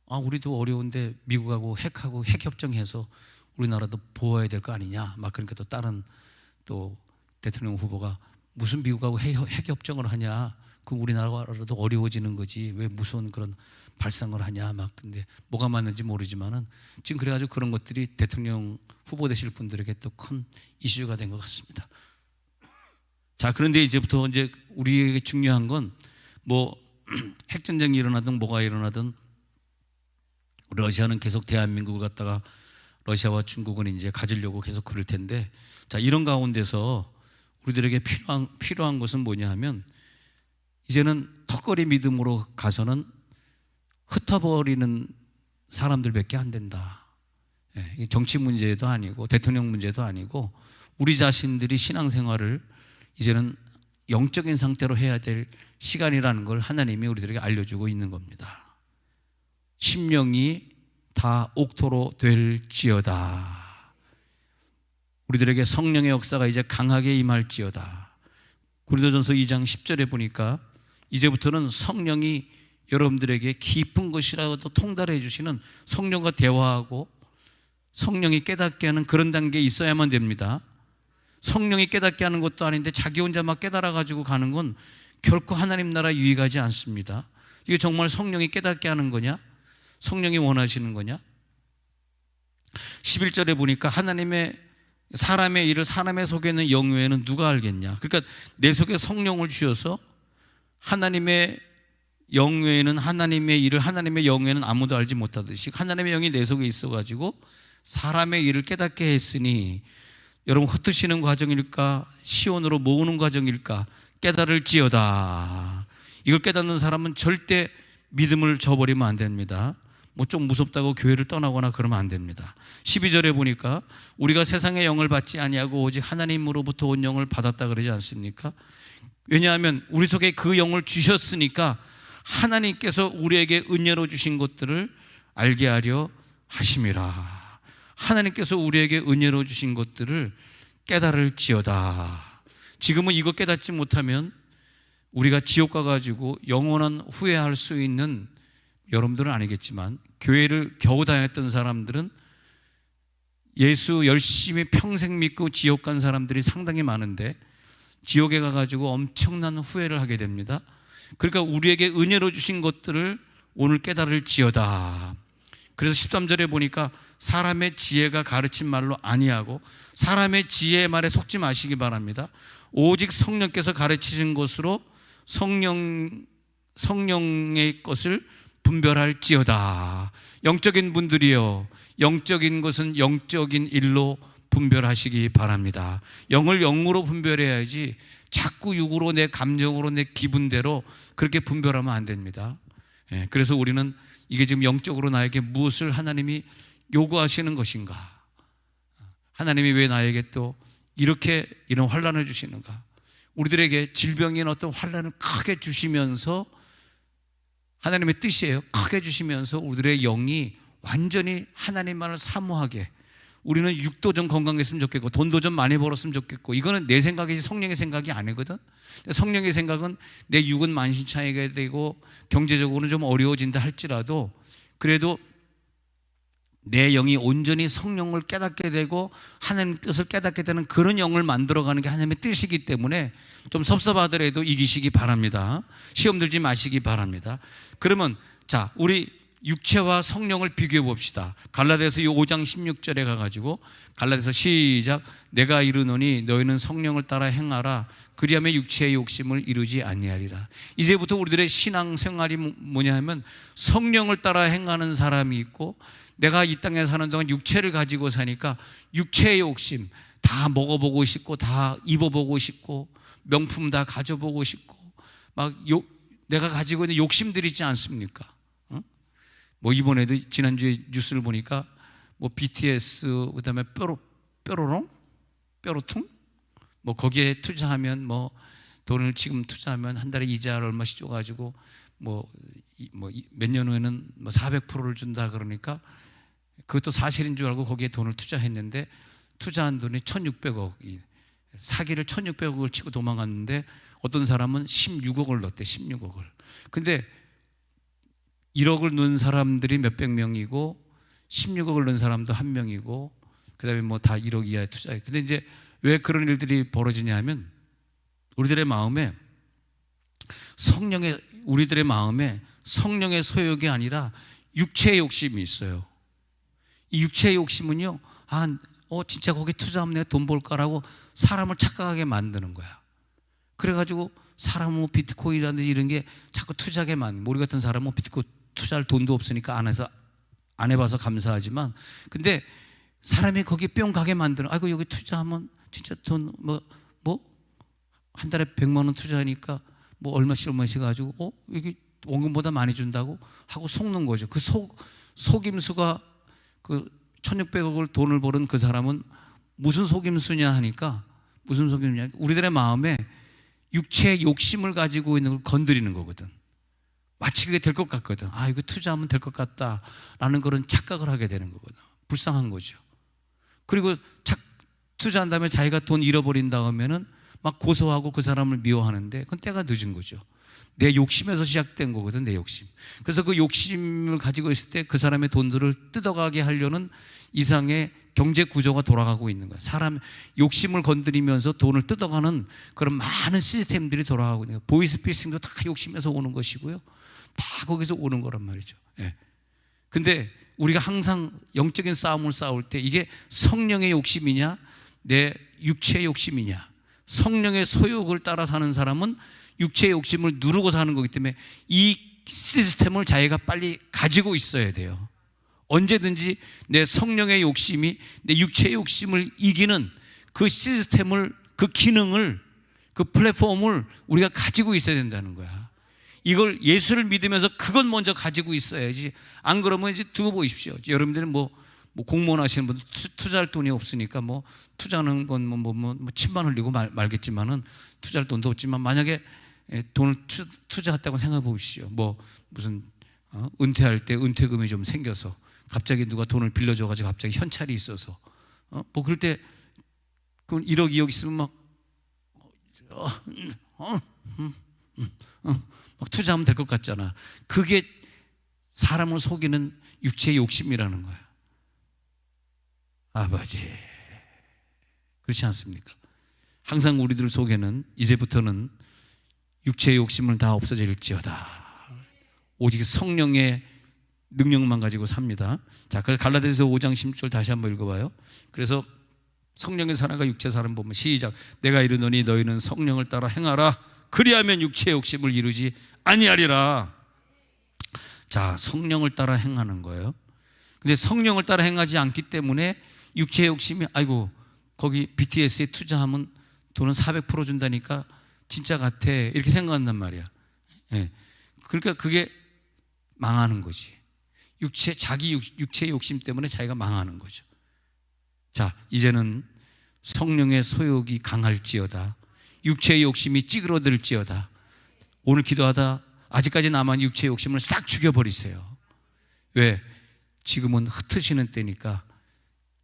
우리도 어려운데 미국하고 핵 협정해서 우리나라도 보호해야 될 거 아니냐. 막 그러니까 또 다른 또 대통령 후보가 무슨 미국하고 핵 협정을 하냐. 그럼 우리나라도 어려워지는 거지. 왜 무서운 그런 발상을 하냐. 막 근데 뭐가 맞는지 모르지만은 지금 그래가지고 그런 것들이 대통령 후보 되실 분들에게 또 큰 이슈가 된 것 같습니다. 자, 그런데 이제부터 이제 우리에게 중요한 건 뭐 핵전쟁이 일어나든 뭐가 일어나든 러시아는 계속 대한민국을 갖다가 러시아와 중국은 이제 가지려고 계속 그럴 텐데, 자, 이런 가운데서 우리들에게 필요한 것은 뭐냐 하면, 이제는 턱걸이 믿음으로 가서는 흩어버리는 사람들밖에 안 된다. 정치 문제도 아니고 대통령 문제도 아니고 우리 자신들이 신앙생활을 이제는 영적인 상태로 해야 될 시간이라는 걸 하나님이 우리들에게 알려주고 있는 겁니다. 심령이 다 옥토로 될지어다. 우리들에게 성령의 역사가 이제 강하게 임할지어다. 고린도전서 2장 10절에 보니까 이제부터는 성령이 여러분들에게 깊은 것이라도 통달해 주시는, 성령과 대화하고 성령이 깨닫게 하는 그런 단계에 있어야만 됩니다. 성령이 깨닫게 하는 것도 아닌데 자기 혼자 막 깨달아 가지고 가는 건 결코 하나님 나라 유익하지 않습니다. 이게 정말 성령이 깨닫게 하는 거냐? 성령이 원하시는 거냐? 11절에 보니까 사람의 일을 사람의 속에 있는 영 외에는 누가 알겠냐? 그러니까 내 속에 성령을 주셔서 하나님의 영 외에는, 하나님의 일을 하나님의 영 외에는 아무도 알지 못하듯이 하나님의 영이 내 속에 있어가지고 사람의 일을 깨닫게 했으니, 여러분 흩으시는 과정일까? 시온으로 모으는 과정일까? 깨달을지어다. 이걸 깨닫는 사람은 절대 믿음을 저버리면 안 됩니다. 뭐 좀 무섭다고 교회를 떠나거나 그러면 안 됩니다. 12절에 보니까 우리가 세상의 영을 받지 아니하고 오직 하나님으로부터 온 영을 받았다 그러지 않습니까? 왜냐하면 우리 속에 그 영을 주셨으니까 하나님께서 우리에게 은혜로 주신 것들을 알게 하려 하심이라. 하나님께서 우리에게 은혜로 주신 것들을 깨달을지어다. 지금은 이거 깨닫지 못하면 우리가 지옥 가가지고 영원한 후회할 수 있는, 여러분들은 아니겠지만 교회를 겨우 다녔던 사람들은 예수 열심히 평생 믿고 지옥 간 사람들이 상당히 많은데 지옥에 가가지고 엄청난 후회를 하게 됩니다. 그러니까 우리에게 은혜로 주신 것들을 오늘 깨달을지어다. 그래서 13절에 보니까 사람의 지혜가 가르친 말로 아니하고 사람의 지혜의 말에 속지 마시기 바랍니다. 오직 성령께서 가르치신 것으로 성령의 것을 분별할지어다. 영적인 분들이요, 영적인 것은 영적인 일로 분별하시기 바랍니다. 영을 영으로 분별해야지 자꾸 육으로, 내 감정으로, 내 기분대로 그렇게 분별하면 안 됩니다. 그래서 우리는 이게 지금 영적으로 나에게 무엇을 하나님이 요구하시는 것인가? 하나님이 왜 나에게 또 이런 환난을 주시는가? 우리들에게 질병인 어떤 환난을 크게 주시면서, 하나님의 뜻이에요. 크게 주시면서 우리들의 영이 완전히 하나님만을 사모하게, 우리는 육도 좀 건강했으면 좋겠고 돈도 좀 많이 벌었으면 좋겠고, 이거는 내 생각이지 성령의 생각이 아니거든. 성령의 생각은 내 육은 만신창이게 되고 경제적으로는 좀 어려워진다 할지라도 그래도 내 영이 온전히 성령을 깨닫게 되고 하나님의 뜻을 깨닫게 되는 그런 영을 만들어가는 게 하나님의 뜻이기 때문에 좀 섭섭하더라도 이기시기 바랍니다. 시험 들지 마시기 바랍니다. 그러면 자, 우리 육체와 성령을 비교해 봅시다. 갈라디아서 5장 16절에 가가지고, 갈라디아서 시작. 내가 이르노니 너희는 성령을 따라 행하라. 그리하면 육체의 욕심을 이루지 아니하리라. 이제부터 우리들의 신앙생활이 뭐냐 하면 성령을 따라 행하는 사람이 있고, 내가 이 땅에 사는 동안 육체를 가지고 사니까 육체의 욕심, 다 먹어보고 싶고 다 입어보고 싶고 명품 다 가져보고 싶고 막 내가 가지고 있는 욕심들이 있지 않습니까? 뭐 이번에도 지난주에 뉴스를 보니까 뭐 BTS 그다음에 뾰로통 뭐 거기에 투자하면 뭐 돈을 지금 투자하면 한 달에 이자를 얼마씩 줘가지고 뭐 몇 년 후에는 뭐 400%를 준다 그러니까 그것도 사실인 줄 알고 거기에 돈을 투자했는데 투자한 돈이 1,600억, 사기를 1,600억을 치고 도망갔는데 어떤 사람은 16억을 넣었대. 16억을. 근데 1억을 넣은 사람들이 몇백 명이고 16억을 넣은 사람도 한 명이고 그다음에 뭐 다 1억 이하의 투자해. 근데 이제 왜 그런 일들이 벌어지냐 하면 우리들의 마음에 성령의 소욕이 아니라 육체의 욕심이 있어요. 이 육체의 욕심은요, 진짜 거기 투자하면 내가 돈 벌까라고 사람을 착각하게 만드는 거야. 그래가지고 사람은 뭐 비트코인이라든지 이런 게 자꾸 투자하게 만드는 거야. 우리 같은 사람은 뭐 비트코인 투자할 돈도 없으니까 안 해봐서 감사하지만, 근데 사람이 거기 뿅 가게 만드는, 아이고 여기 투자하면 진짜 돈 한 달에 100만 원 투자하니까 뭐 얼마씩 가지고 여기 원금보다 많이 준다고 하고 속는 거죠. 그 속임수가 그 1,600억을 돈을 버는 그 사람은 무슨 속임수냐 하니까, 무슨 속임수냐, 우리들의 마음에 육체의 욕심을 가지고 있는 걸 건드리는 거거든. 마치 그게 될 것 같거든. 이거 투자하면 될 것 같다라는 그런 착각을 하게 되는 거거든. 불쌍한 거죠. 그리고 투자한 다음에 자기가 돈 잃어버린다 하면은 막 고소하고 그 사람을 미워하는데 그건 때가 늦은 거죠. 내 욕심에서 시작된 거거든, 내 욕심. 그래서 그 욕심을 가지고 있을 때 그 사람의 돈들을 뜯어가게 하려는 이상의 경제 구조가 돌아가고 있는 거야. 사람 욕심을 건드리면서 돈을 뜯어가는 그런 많은 시스템들이 돌아가고 있는 거야. 보이스피싱도 다 욕심에서 오는 것이고요, 다 거기서 오는 거란 말이죠. 근데 우리가 항상 영적인 싸움을 싸울 때 이게 성령의 욕심이냐 내 육체의 욕심이냐, 성령의 소욕을 따라 사는 사람은 육체의 욕심을 누르고 사는 거기 때문에 이 시스템을 자기가 빨리 가지고 있어야 돼요. 언제든지 내 성령의 욕심이 내 육체의 욕심을 이기는 그 시스템을, 그 기능을, 그 플랫폼을 우리가 가지고 있어야 된다는 거야. 이걸 예수를 믿으면서 그건 먼저 가지고 있어야지. 안 그러면 이제 두고 보십시오. 여러분들은 뭐 공무원 하시는 분들 투자할 돈이 없으니까 뭐 투자하는 건 침만 흘리고 말겠지만은 투자할 돈도 없지만, 만약에 돈을 투자했다고 생각해 보십시오. 무슨 은퇴할 때 은퇴금이 좀 생겨서 갑자기 누가 돈을 빌려줘가지고 갑자기 현찰이 있어서 그럴 때 그 1억 2억 있으면 막 투자하면 될 것 같잖아. 그게 사람을 속이는 육체의 욕심이라는 거야. 아버지, 그렇지 않습니까? 항상 우리들 속에는 이제부터는 육체의 욕심을 다 없어질지어다. 오직 성령의 능력만 가지고 삽니다. 자, 그래서 갈라디아서 5장 16절 다시 한번 읽어봐요. 그래서 성령의 사람과 육체의 사람 보면 시작. 내가 이르노니 너희는 성령을 따라 행하라. 그리하면 육체의 욕심을 이루지 아니하리라. 자, 성령을 따라 행하는 거예요. 근데 성령을 따라 행하지 않기 때문에 육체의 욕심이, 아이고 거기 BTS에 투자하면 돈은 400% 준다니까 진짜 같아, 이렇게 생각한단 말이야. 그러니까 그게 망하는 거지. 자기 육체의 욕심 때문에 자기가 망하는 거죠. 자, 이제는 성령의 소욕이 강할지어다. 육체의 욕심이 찌그러들지어다. 오늘 기도하다 아직까지 남은 육체의 욕심을 싹 죽여버리세요. 왜? 지금은 흩으시는 때니까.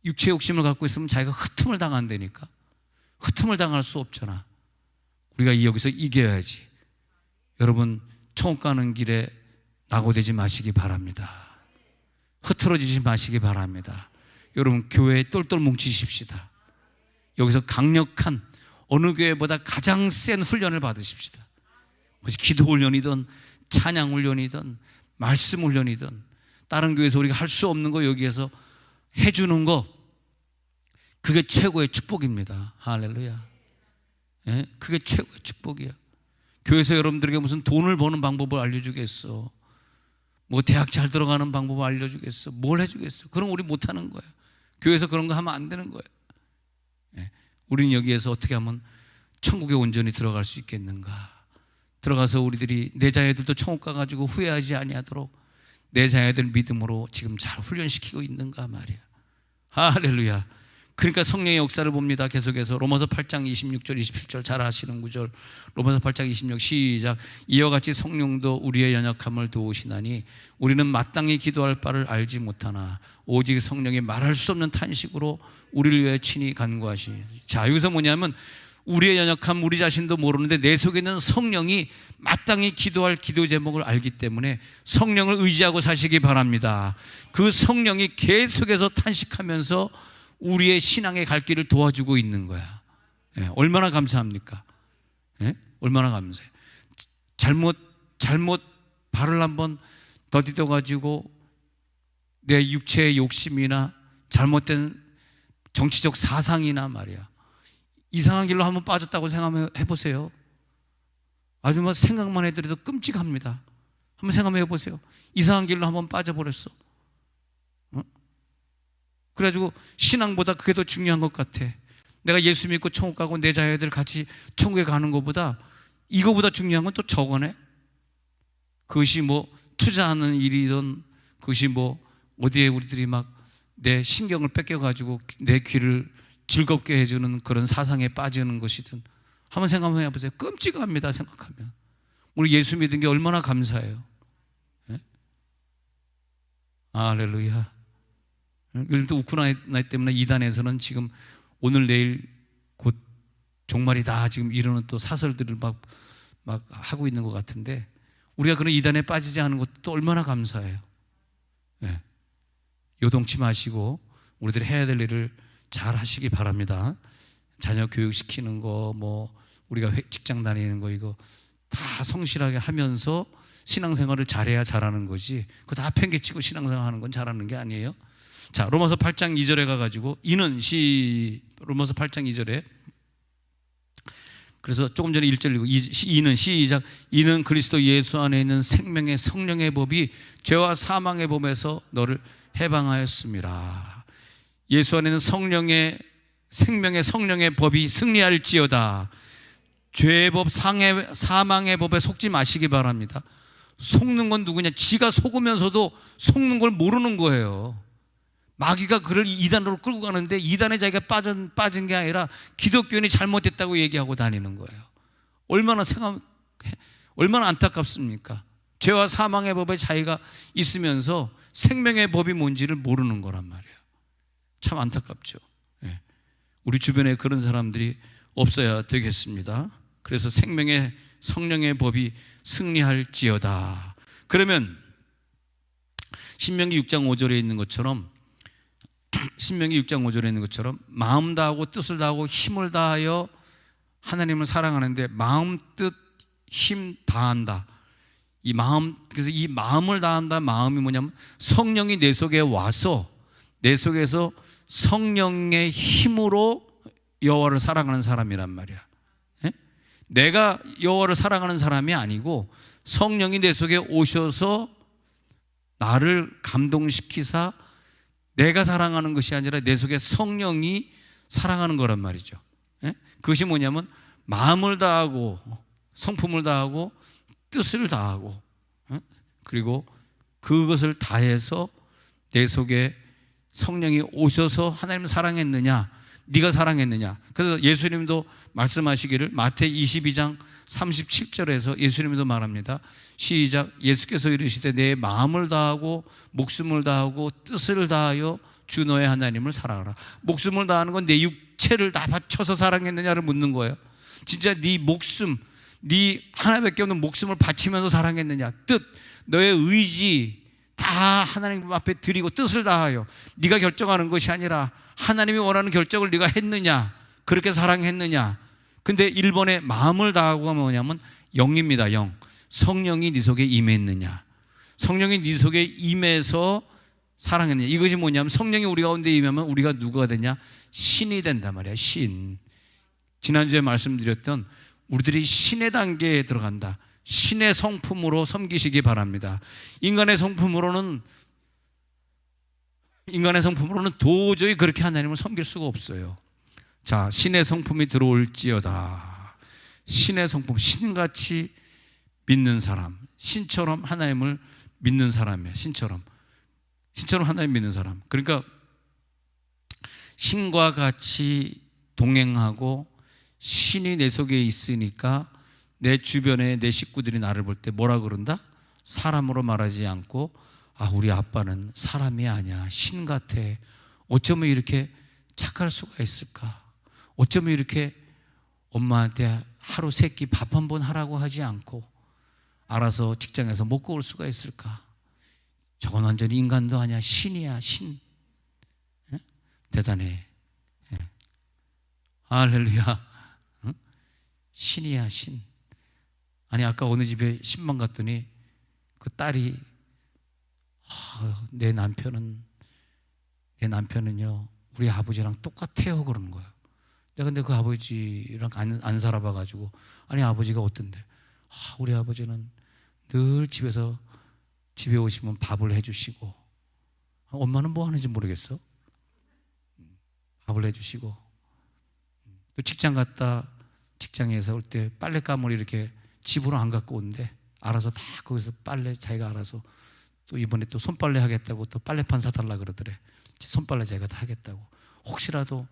육체의 욕심을 갖고 있으면 자기가 흩음을 당한다니까. 흩음을 당할 수 없잖아. 우리가 여기서 이겨야지. 여러분, 천국 가는 길에 낙오되지 마시기 바랍니다. 흐트러지지 마시기 바랍니다. 여러분, 교회에 똘똘 뭉치십시다. 여기서 강력한 어느 교회보다 가장 센 훈련을 받으십시다. 기도 훈련이든 찬양 훈련이든 말씀 훈련이든 다른 교회에서 우리가 할 수 없는 거 여기에서 해주는 거, 그게 최고의 축복입니다. 할렐루야. 그게 최고의 축복이야. 교회에서 여러분들에게 무슨 돈을 버는 방법을 알려주겠어, 뭐 대학 잘 들어가는 방법을 알려주겠어, 뭘 해주겠어? 그럼 우리 못하는 거야. 교회에서 그런 거 하면 안 되는 거야. 우리는 여기에서 어떻게 하면 천국에 온전히 들어갈 수 있겠는가? 들어가서 우리들이 내 자녀들도 천국 가가지고 후회하지 아니하도록 내 자녀들 믿음으로 지금 잘 훈련시키고 있는가 말이야. 할렐루야. 그러니까 성령의 역사를 봅니다. 계속해서 로마서 8장 26절 27절 잘 아시는 구절, 로마서 8장 26 시작. 이와 같이 성령도 우리의 연약함을 도우시나니 우리는 마땅히 기도할 바를 알지 못하나 오직 성령이 말할 수 없는 탄식으로 우리를 위해 친히 간구하시니. 자, 여기서 뭐냐면 우리의 연약함 우리 자신도 모르는데 내 속에 있는 성령이 마땅히 기도할 기도 제목을 알기 때문에 성령을 의지하고 사시기 바랍니다. 그 성령이 계속해서 탄식하면서 우리의 신앙의 갈 길을 도와주고 있는 거야. 얼마나 감사합니까? 얼마나 감사해요. 잘못 발을 한번 더디뎌 가지고 내 육체의 욕심이나 잘못된 정치적 사상이나 말이야, 이상한 길로 한번 빠졌다고 생각해 보세요. 아주 뭐 생각만 해도 끔찍합니다. 한번 생각해 보세요. 이상한 길로 한번 빠져버렸어. 그래가지고 신앙보다 그게 더 중요한 것 같아. 내가 예수 믿고 천국 가고 내 자녀들 같이 천국에 가는 것보다 이거보다 중요한 건 또 저거네. 그것이 뭐 투자하는 일이든 그것이 뭐 어디에 우리들이 막 내 신경을 뺏겨가지고 내 귀를 즐겁게 해주는 그런 사상에 빠지는 것이든 한번 생각해 보세요. 끔찍합니다. 생각하면 우리 예수 믿은 게 얼마나 감사해요. 할렐루야. 요즘 또 우크라이나 때문에 이단에서는 지금 오늘 내일 곧 종말이다 지금 이러는 또 사설들을 막 하고 있는 것 같은데 우리가 그런 이단에 빠지지 않은 것도 또 얼마나 감사해요. 요동치 마시고 우리들이 해야 될 일을 잘 하시기 바랍니다. 자녀 교육시키는 거, 뭐 우리가 직장 다니는 거 이거 다 성실하게 하면서 신앙생활을 잘해야 잘하는 거지. 그거 다 팽개치고 신앙생활 하는 건 잘하는 게 아니에요. 자, 로마서 8장 2절에 가가지고 로마서 8장 2절에 그래서 조금 전에 1절 읽고 이는 시작. 이는 그리스도 예수 안에 있는 생명의 성령의 법이 죄와 사망의 법에서 너를 해방하였습니다. 예수 안에 있는 생명의 성령의 법이 승리할지어다. 죄의 법, 사망의 법에 속지 마시기 바랍니다. 속는 건 누구냐? 지가 속으면서도 속는 걸 모르는 거예요. 마귀가 그를 이단으로 끌고 가는데 이단에 자기가 빠진 게 아니라 기독교인이 잘못됐다고 얘기하고 다니는 거예요. 얼마나 안타깝습니까? 죄와 사망의 법에 자기가 있으면서 생명의 법이 뭔지를 모르는 거란 말이에요. 참 안타깝죠. 우리 주변에 그런 사람들이 없어야 되겠습니다. 그래서 생명의 성령의 법이 승리할지어다. 그러면 신명기 6장 5절에 있는 것처럼 마음 다하고 뜻을 다하고 힘을 다하여 하나님을 사랑하는데 마음, 뜻, 힘 다한다. 그래서 이 마음을 다한다. 마음이 뭐냐면 성령이 내 속에 와서 내 속에서 성령의 힘으로 여호와를 사랑하는 사람이란 말이야. 내가 여호와를 사랑하는 사람이 아니고 성령이 내 속에 오셔서 나를 감동시키사 내가 사랑하는 것이 아니라 내 속에 성령이 사랑하는 거란 말이죠. 그것이 뭐냐면 마음을 다하고 성품을 다하고 뜻을 다하고 그리고 그것을 다해서 내 속에 성령이 오셔서 하나님을 사랑했느냐, 네가 사랑했느냐. 그래서 예수님도 말씀하시기를 마태 22장 37절에서 예수님도 말합니다. 시작. 예수께서 이르시되 내 마음을 다하고 목숨을 다하고 뜻을 다하여 주 너의 하나님을 사랑하라. 목숨을 다하는 건 내 육체를 다 바쳐서 사랑했느냐를 묻는 거예요. 진짜 네 목숨, 네 하나밖에 없는 목숨을 바치면서 사랑했느냐. 뜻, 너의 의지 다 하나님 앞에 드리고 뜻을 다하여 네가 결정하는 것이 아니라 하나님이 원하는 결정을 네가 했느냐, 그렇게 사랑했느냐. 근데 1번에 마음을 다하고가 뭐냐면 영입니다. 영. 성령이 네 속에 임했느냐, 성령이 네 속에 임해서 사랑했느냐. 이것이 뭐냐면 성령이 우리 가운데 임하면 우리가 누가 되냐? 신이 된단 말이야. 신. 지난주에 말씀드렸던 우리들이 신의 단계에 들어간다. 신의 성품으로 섬기시기 바랍니다. 인간의 성품으로는 도저히 그렇게 하나님을 섬길 수가 없어요. 자, 신의 성품이 들어올지어다. 신의 성품, 신같이 믿는 사람, 신처럼 하나님을 믿는 사람이에요. 신처럼 하나님 믿는 사람. 그러니까 신과 같이 동행하고 신이 내 속에 있으니까 내 주변에 내 식구들이 나를 볼 때 뭐라 그런다? 사람으로 말하지 않고 아, 우리 아빠는 사람이 아니야, 신 같아. 어쩌면 이렇게 착할 수가 있을까? 어쩌면 이렇게 엄마한테 하루 세 끼 밥 한 번 하라고 하지 않고 알아서 직장에서 먹고 올 수가 있을까? 저건 완전히 인간도 아니야, 신이야, 신. 예? 대단해. 예. 할렐루야. 응? 신이야, 신. 아니, 아까 어느 집에 신방 갔더니 그 딸이 내 남편은요 우리 아버지랑 똑같아요 그러는 거예요. 내가 근데 그 아버지랑 안 살아봐가지고 아니 아버지가 어떤데? 우리 아버지는 늘 집에 오시면 밥을 해주시고 엄마는 뭐 하는지 모르겠어. 밥을 해주시고 또 직장 갔다 직장에서 올 때 빨랫감을 이렇게 집으로 안 갖고 온대. 알아서 다 거기서 빨래 자기가 알아서 또 이번에 또 손빨래 하겠다고 또 빨래판 사달라 그러더래. 손빨래 자기가 다 하겠다고. 혹시라도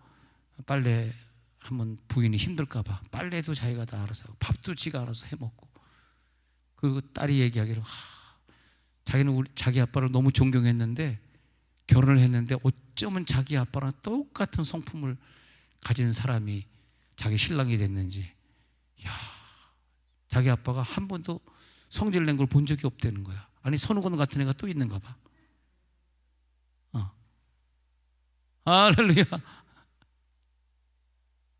빨래 하면 부인이 힘들까 봐 빨래도 자기가 다 알아서 하고 밥도 지가 알아서 해먹고. 그리고 딸이 얘기하기를 자기는 자기 아빠를 너무 존경했는데 결혼을 했는데 어쩌면 자기 아빠랑 똑같은 성품을 가진 사람이 자기 신랑이 됐는지. 자기 아빠가 한 번도 성질 낸 걸 본 적이 없다는 거야. 아니 선우건 같은 애가 또 있는가 봐. 할렐루야.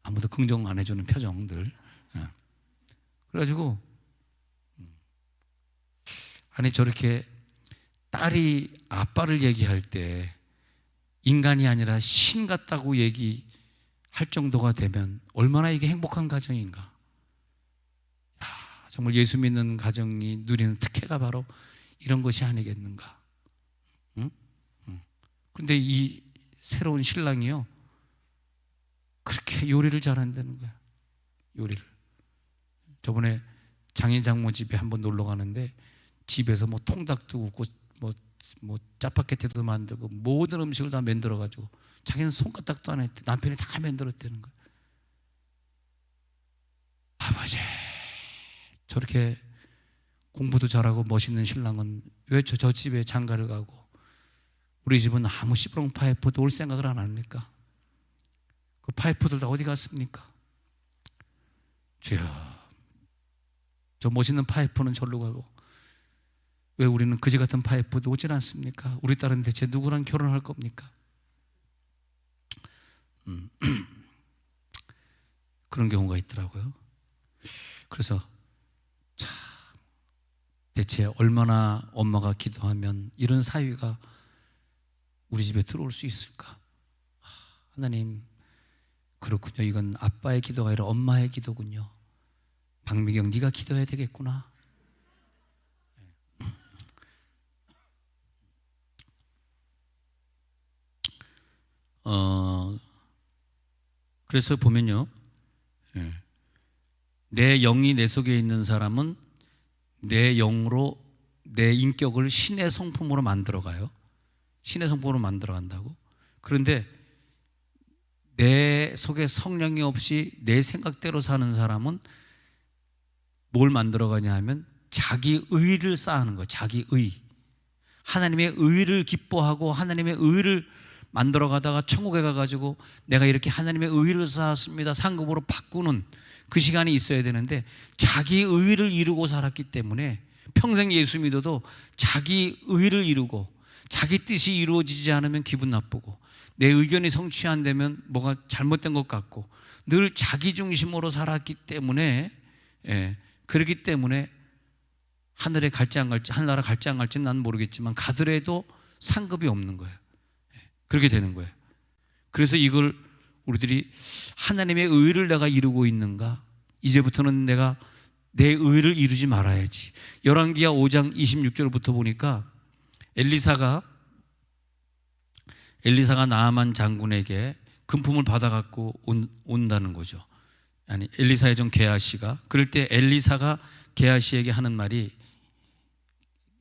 아무도 긍정 안 해주는 표정들. 그래가지고 아니 저렇게 딸이 아빠를 얘기할 때 인간이 아니라 신 같다고 얘기할 정도가 되면 얼마나 이게 행복한 가정인가. 정말 예수 믿는 가정이 누리는 특혜가 바로 이런 것이 아니겠는가. 응? 그런데 이 새로운 신랑이요 그렇게 요리를 잘한다는 거야. 요리를. 저번에 장인 장모 집에 한번 놀러 가는데 집에서 뭐 통닭도 굽고 뭐 짜파게티도 만들고 모든 음식을 다 만들어 가지고 자기는 손가락도 안 했대. 남편이 다 만들었다는 거야. 아버지 저렇게 공부도 잘하고 멋있는 신랑은 왜 저 집에 장가를 가고 우리 집은 아무 시부렁 파이프도 올 생각을 안 합니까? 그 파이프들 다 어디 갔습니까? 주여 저 멋있는 파이프는 절로 가고 왜 우리는 그지 같은 파이프도 오질 않습니까? 우리 딸은 대체 누구랑 결혼할 겁니까? 그런 경우가 있더라고요. 그래서 참 대체 얼마나 엄마가 기도하면 이런 사위가 우리 집에 들어올 수 있을까? 하나님 그렇군요. 이건 아빠의 기도가 아니라 엄마의 기도군요. 박미경 네가 기도해야 되겠구나. 그래서 보면요 내 영이 내 속에 있는 사람은 내 영으로 내 인격을 신의 성품으로 만들어가요. 신의 성품으로 만들어간다고. 그런데 내 속에 성령이 없이 내 생각대로 사는 사람은 뭘 만들어가냐 하면 자기 의를 쌓는 거예요. 자기 의. 하나님의 의를 기뻐하고 하나님의 의를 만들어가다가 천국에 가가지고 내가 이렇게 하나님의 의를 쌓았습니다 상급으로 바꾸는 그 시간이 있어야 되는데 자기 의를 이루고 살았기 때문에 평생 예수 믿어도 자기 의를 이루고 자기 뜻이 이루어지지 않으면 기분 나쁘고 내 의견이 성취 안 되면 뭐가 잘못된 것 같고 늘 자기 중심으로 살았기 때문에 그렇기 때문에 하늘에 갈지 안 갈지 하늘나라 갈지 안 갈지는 난 모르겠지만 가더라도 상급이 없는 거예요. 그렇게 되는 거예요. 그래서 이걸 우리들이 하나님의 의를 내가 이루고 있는가? 이제부터는 내가 내 의를 이루지 말아야지. 열왕기하 5장 26절부터 보니까 엘리사가 나아만 장군에게 금품을 받아갖고 온다는 거죠. 아니, 엘리사의 종 게하시가. 그럴 때 엘리사가 게하시에게 하는 말이,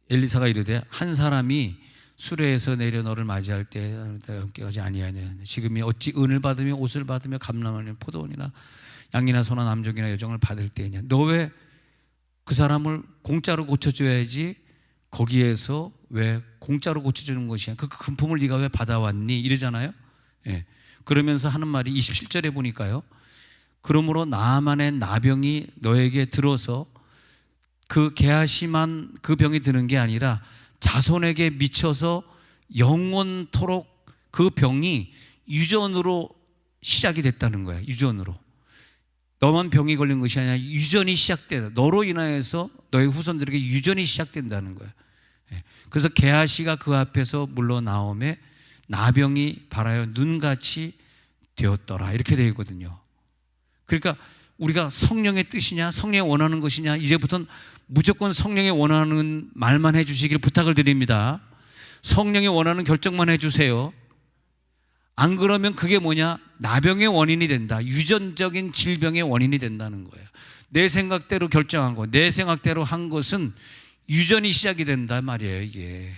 엘리사가 이르되 한 사람이 수레에서 내려 너를 맞이할 때 함께하지 아니하냐. 지금이 어찌 은을 받으며 옷을 받으며 감람하며 포도원이나 양이나 소나 남종이나 여종을 받을 때냐. 너 왜 그 사람을 공짜로 고쳐줘야지 거기에서 왜 공짜로 고쳐주는 것이야. 그 금품을 네가 왜 받아왔니? 이러잖아요. 예. 그러면서 하는 말이 27절에 보니까요, 그러므로 나만의 나병이 너에게 들어서 그 게하시만 그 병이 드는 게 아니라 자손에게 미쳐서 영원토록 그 병이 유전으로 시작이 됐다는 거야. 유전으로. 너만 병이 걸린 것이 아니라 유전이 시작된다. 너로 인하여서 너의 후손들에게 유전이 시작된다는 거야. 그래서 게하시가 그 앞에서 물러 나오매 나병이 발하여 눈같이 되었더라. 이렇게 되어 있거든요. 그러니까 우리가 성령의 뜻이냐, 성령이 원하는 것이냐, 이제부터는 무조건 성령이 원하는 말만 해주시길 부탁을 드립니다. 성령이 원하는 결정만 해주세요. 안 그러면 그게 뭐냐? 나병의 원인이 된다. 유전적인 질병의 원인이 된다는 거예요. 내 생각대로 결정한 거, 내 생각대로 한 것은 유전이 시작이 된다 말이에요, 이게.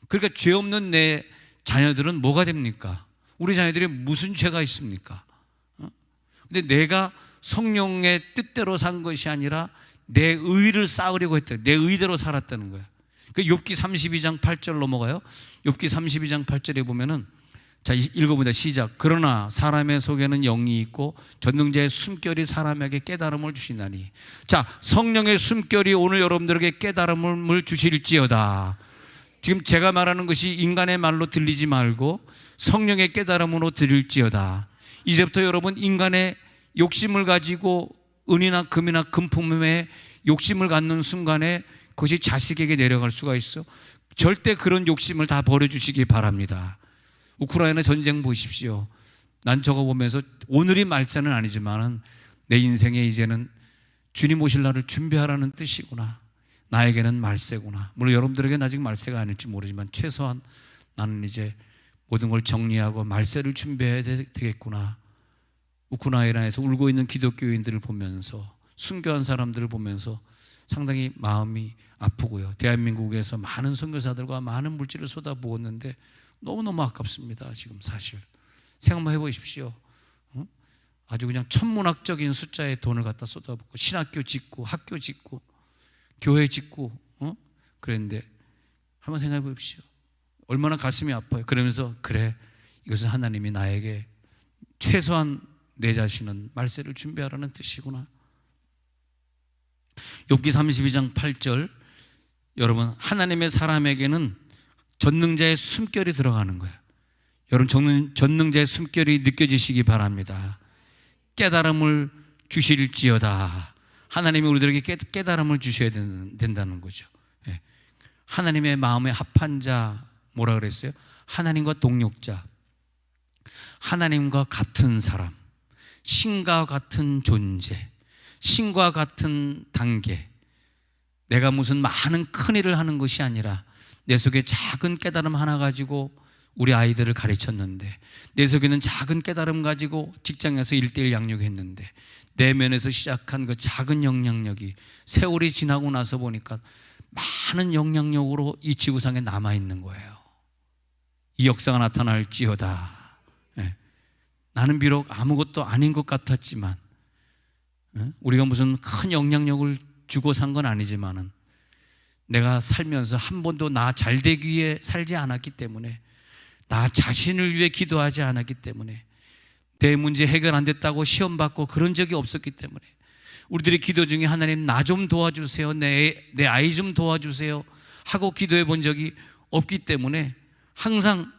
그러니까 죄 없는 내 자녀들은 뭐가 됩니까? 우리 자녀들이 무슨 죄가 있습니까? 근데 내가 성령의 뜻대로 산 것이 아니라 내 의를 쌓으려고 했다. 내 의대로 살았다는 거예요. 욥기 32장 8절 넘어가요. 욥기 32장 8절에 보면은, 자, 읽어보자. 시작. 그러나 사람의 속에는 영이 있고 전능자의 숨결이 사람에게 깨달음을 주시나니. 자, 성령의 숨결이 오늘 여러분들에게 깨달음을 주실지어다. 지금 제가 말하는 것이 인간의 말로 들리지 말고 성령의 깨달음으로 들을지어다. 이제부터 여러분, 인간의 욕심을 가지고 은이나 금이나 금품에 욕심을 갖는 순간에 그것이 자식에게 내려갈 수가 있어. 절대 그런 욕심을 다 버려주시기 바랍니다. 우크라이나 전쟁 보십시오. 난 저거 보면서 오늘이 말세는 아니지만 내 인생에 이제는 주님 오실 날을 준비하라는 뜻이구나. 나에게는 말세구나. 물론 여러분들에게는 아직 말세가 아닐지 모르지만 최소한 나는 이제 모든 걸 정리하고 말세를 준비해야 되겠구나. 우크라이나에서 울고 있는 기독교인들을 보면서, 순교한 사람들을 보면서 상당히 마음이 아프고요. 대한민국에서 많은 선교사들과 많은 물질을 쏟아부었는데 너무너무 아깝습니다. 지금 사실 생각만 해보십시오. 아주 그냥 천문학적인 숫자의 돈을 갖다 쏟아붓고 신학교 짓고 학교 짓고 교회 짓고 그랬는데 한번 생각해 보십시오. 얼마나 가슴이 아파요. 그러면서 그래, 이것은 하나님이 나에게 최소한 내 자신은 말세를 준비하라는 뜻이구나. 욥기 32장 8절, 여러분, 하나님의 사람에게는 전능자의 숨결이 들어가는 거예요. 여러분, 전능자의 숨결이 느껴지시기 바랍니다. 깨달음을 주실지어다. 하나님이 우리들에게 깨달음을 주셔야 된다는 거죠. 하나님의 마음에 합한 자, 뭐라 그랬어요? 하나님과 동력자, 하나님과 같은 사람, 신과 같은 존재, 신과 같은 단계. 내가 무슨 많은 큰 일을 하는 것이 아니라 내 속에 작은 깨달음 하나 가지고 우리 아이들을 가르쳤는데, 내 속에는 작은 깨달음 가지고 직장에서 1:1 양육했는데, 내면에서 시작한 그 작은 영향력이 세월이 지나고 나서 보니까 많은 영향력으로 이 지구상에 남아있는 거예요. 이 역사가 나타날지어다. 나는 비록 아무것도 아닌 것 같았지만, 우리가 무슨 큰 영향력을 주고 산 건 아니지만은 내가 살면서 한 번도 나 잘되기 위해 살지 않았기 때문에, 나 자신을 위해 기도하지 않았기 때문에, 내 문제 해결 안 됐다고 시험 받고 그런 적이 없었기 때문에, 우리들의 기도 중에 하나님 나 좀 도와주세요, 내 아이 좀 도와주세요 하고 기도해 본 적이 없기 때문에 항상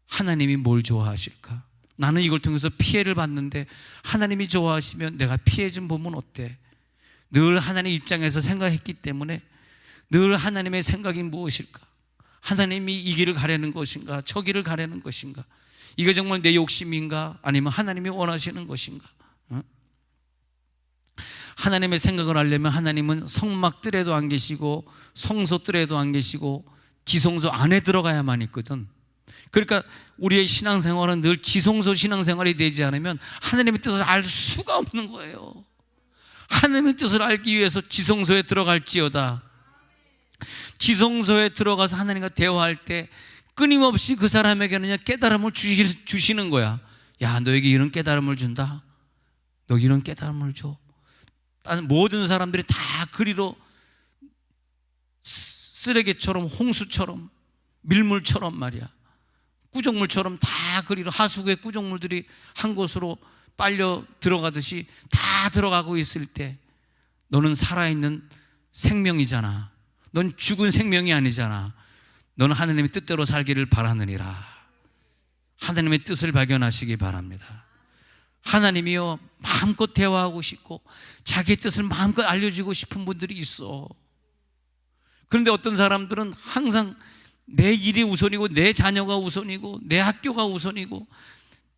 하나님이 뭘 좋아하실까? 나는 이걸 통해서 피해를 받는데 하나님이 좋아하시면 내가 피해 좀 보면 어때? 늘 하나님 입장에서 생각했기 때문에 늘 하나님의 생각이 무엇일까? 하나님이 이 길을 가려는 것인가? 저 길을 가려는 것인가? 이게 정말 내 욕심인가? 아니면 하나님이 원하시는 것인가? 하나님의 생각을 하려면 하나님은 성막들에도 안 계시고 성소들에도 안 계시고 지성소 안에 들어가야만 있거든. 그러니까 우리의 신앙생활은 늘 지성소 신앙생활이 되지 않으면 하나님의 뜻을 알 수가 없는 거예요. 하나님의 뜻을 알기 위해서 지성소에 들어갈지어다. 지성소에 들어가서 하나님과 대화할 때 끊임없이 그 사람에게는 그냥 깨달음을 주시는 거야. 야, 너에게 이런 깨달음을 준다. 너 이런 깨달음을 줘. 모든 사람들이 다 그리로 쓰레기처럼, 홍수처럼, 밀물처럼 말이야, 구정물처럼 다 그리로, 하수구의 구정물들이 한 곳으로 빨려 들어가듯이 다 들어가고 있을 때 너는 살아있는 생명이잖아. 넌 죽은 생명이 아니잖아. 너는 하나님의 뜻대로 살기를 바라느니라. 하나님의 뜻을 발견하시기 바랍니다. 하나님이요, 마음껏 대화하고 싶고 자기의 뜻을 마음껏 알려주고 싶은 분들이 있어. 그런데 어떤 사람들은 항상 내 일이 우선이고, 내 자녀가 우선이고, 내 학교가 우선이고,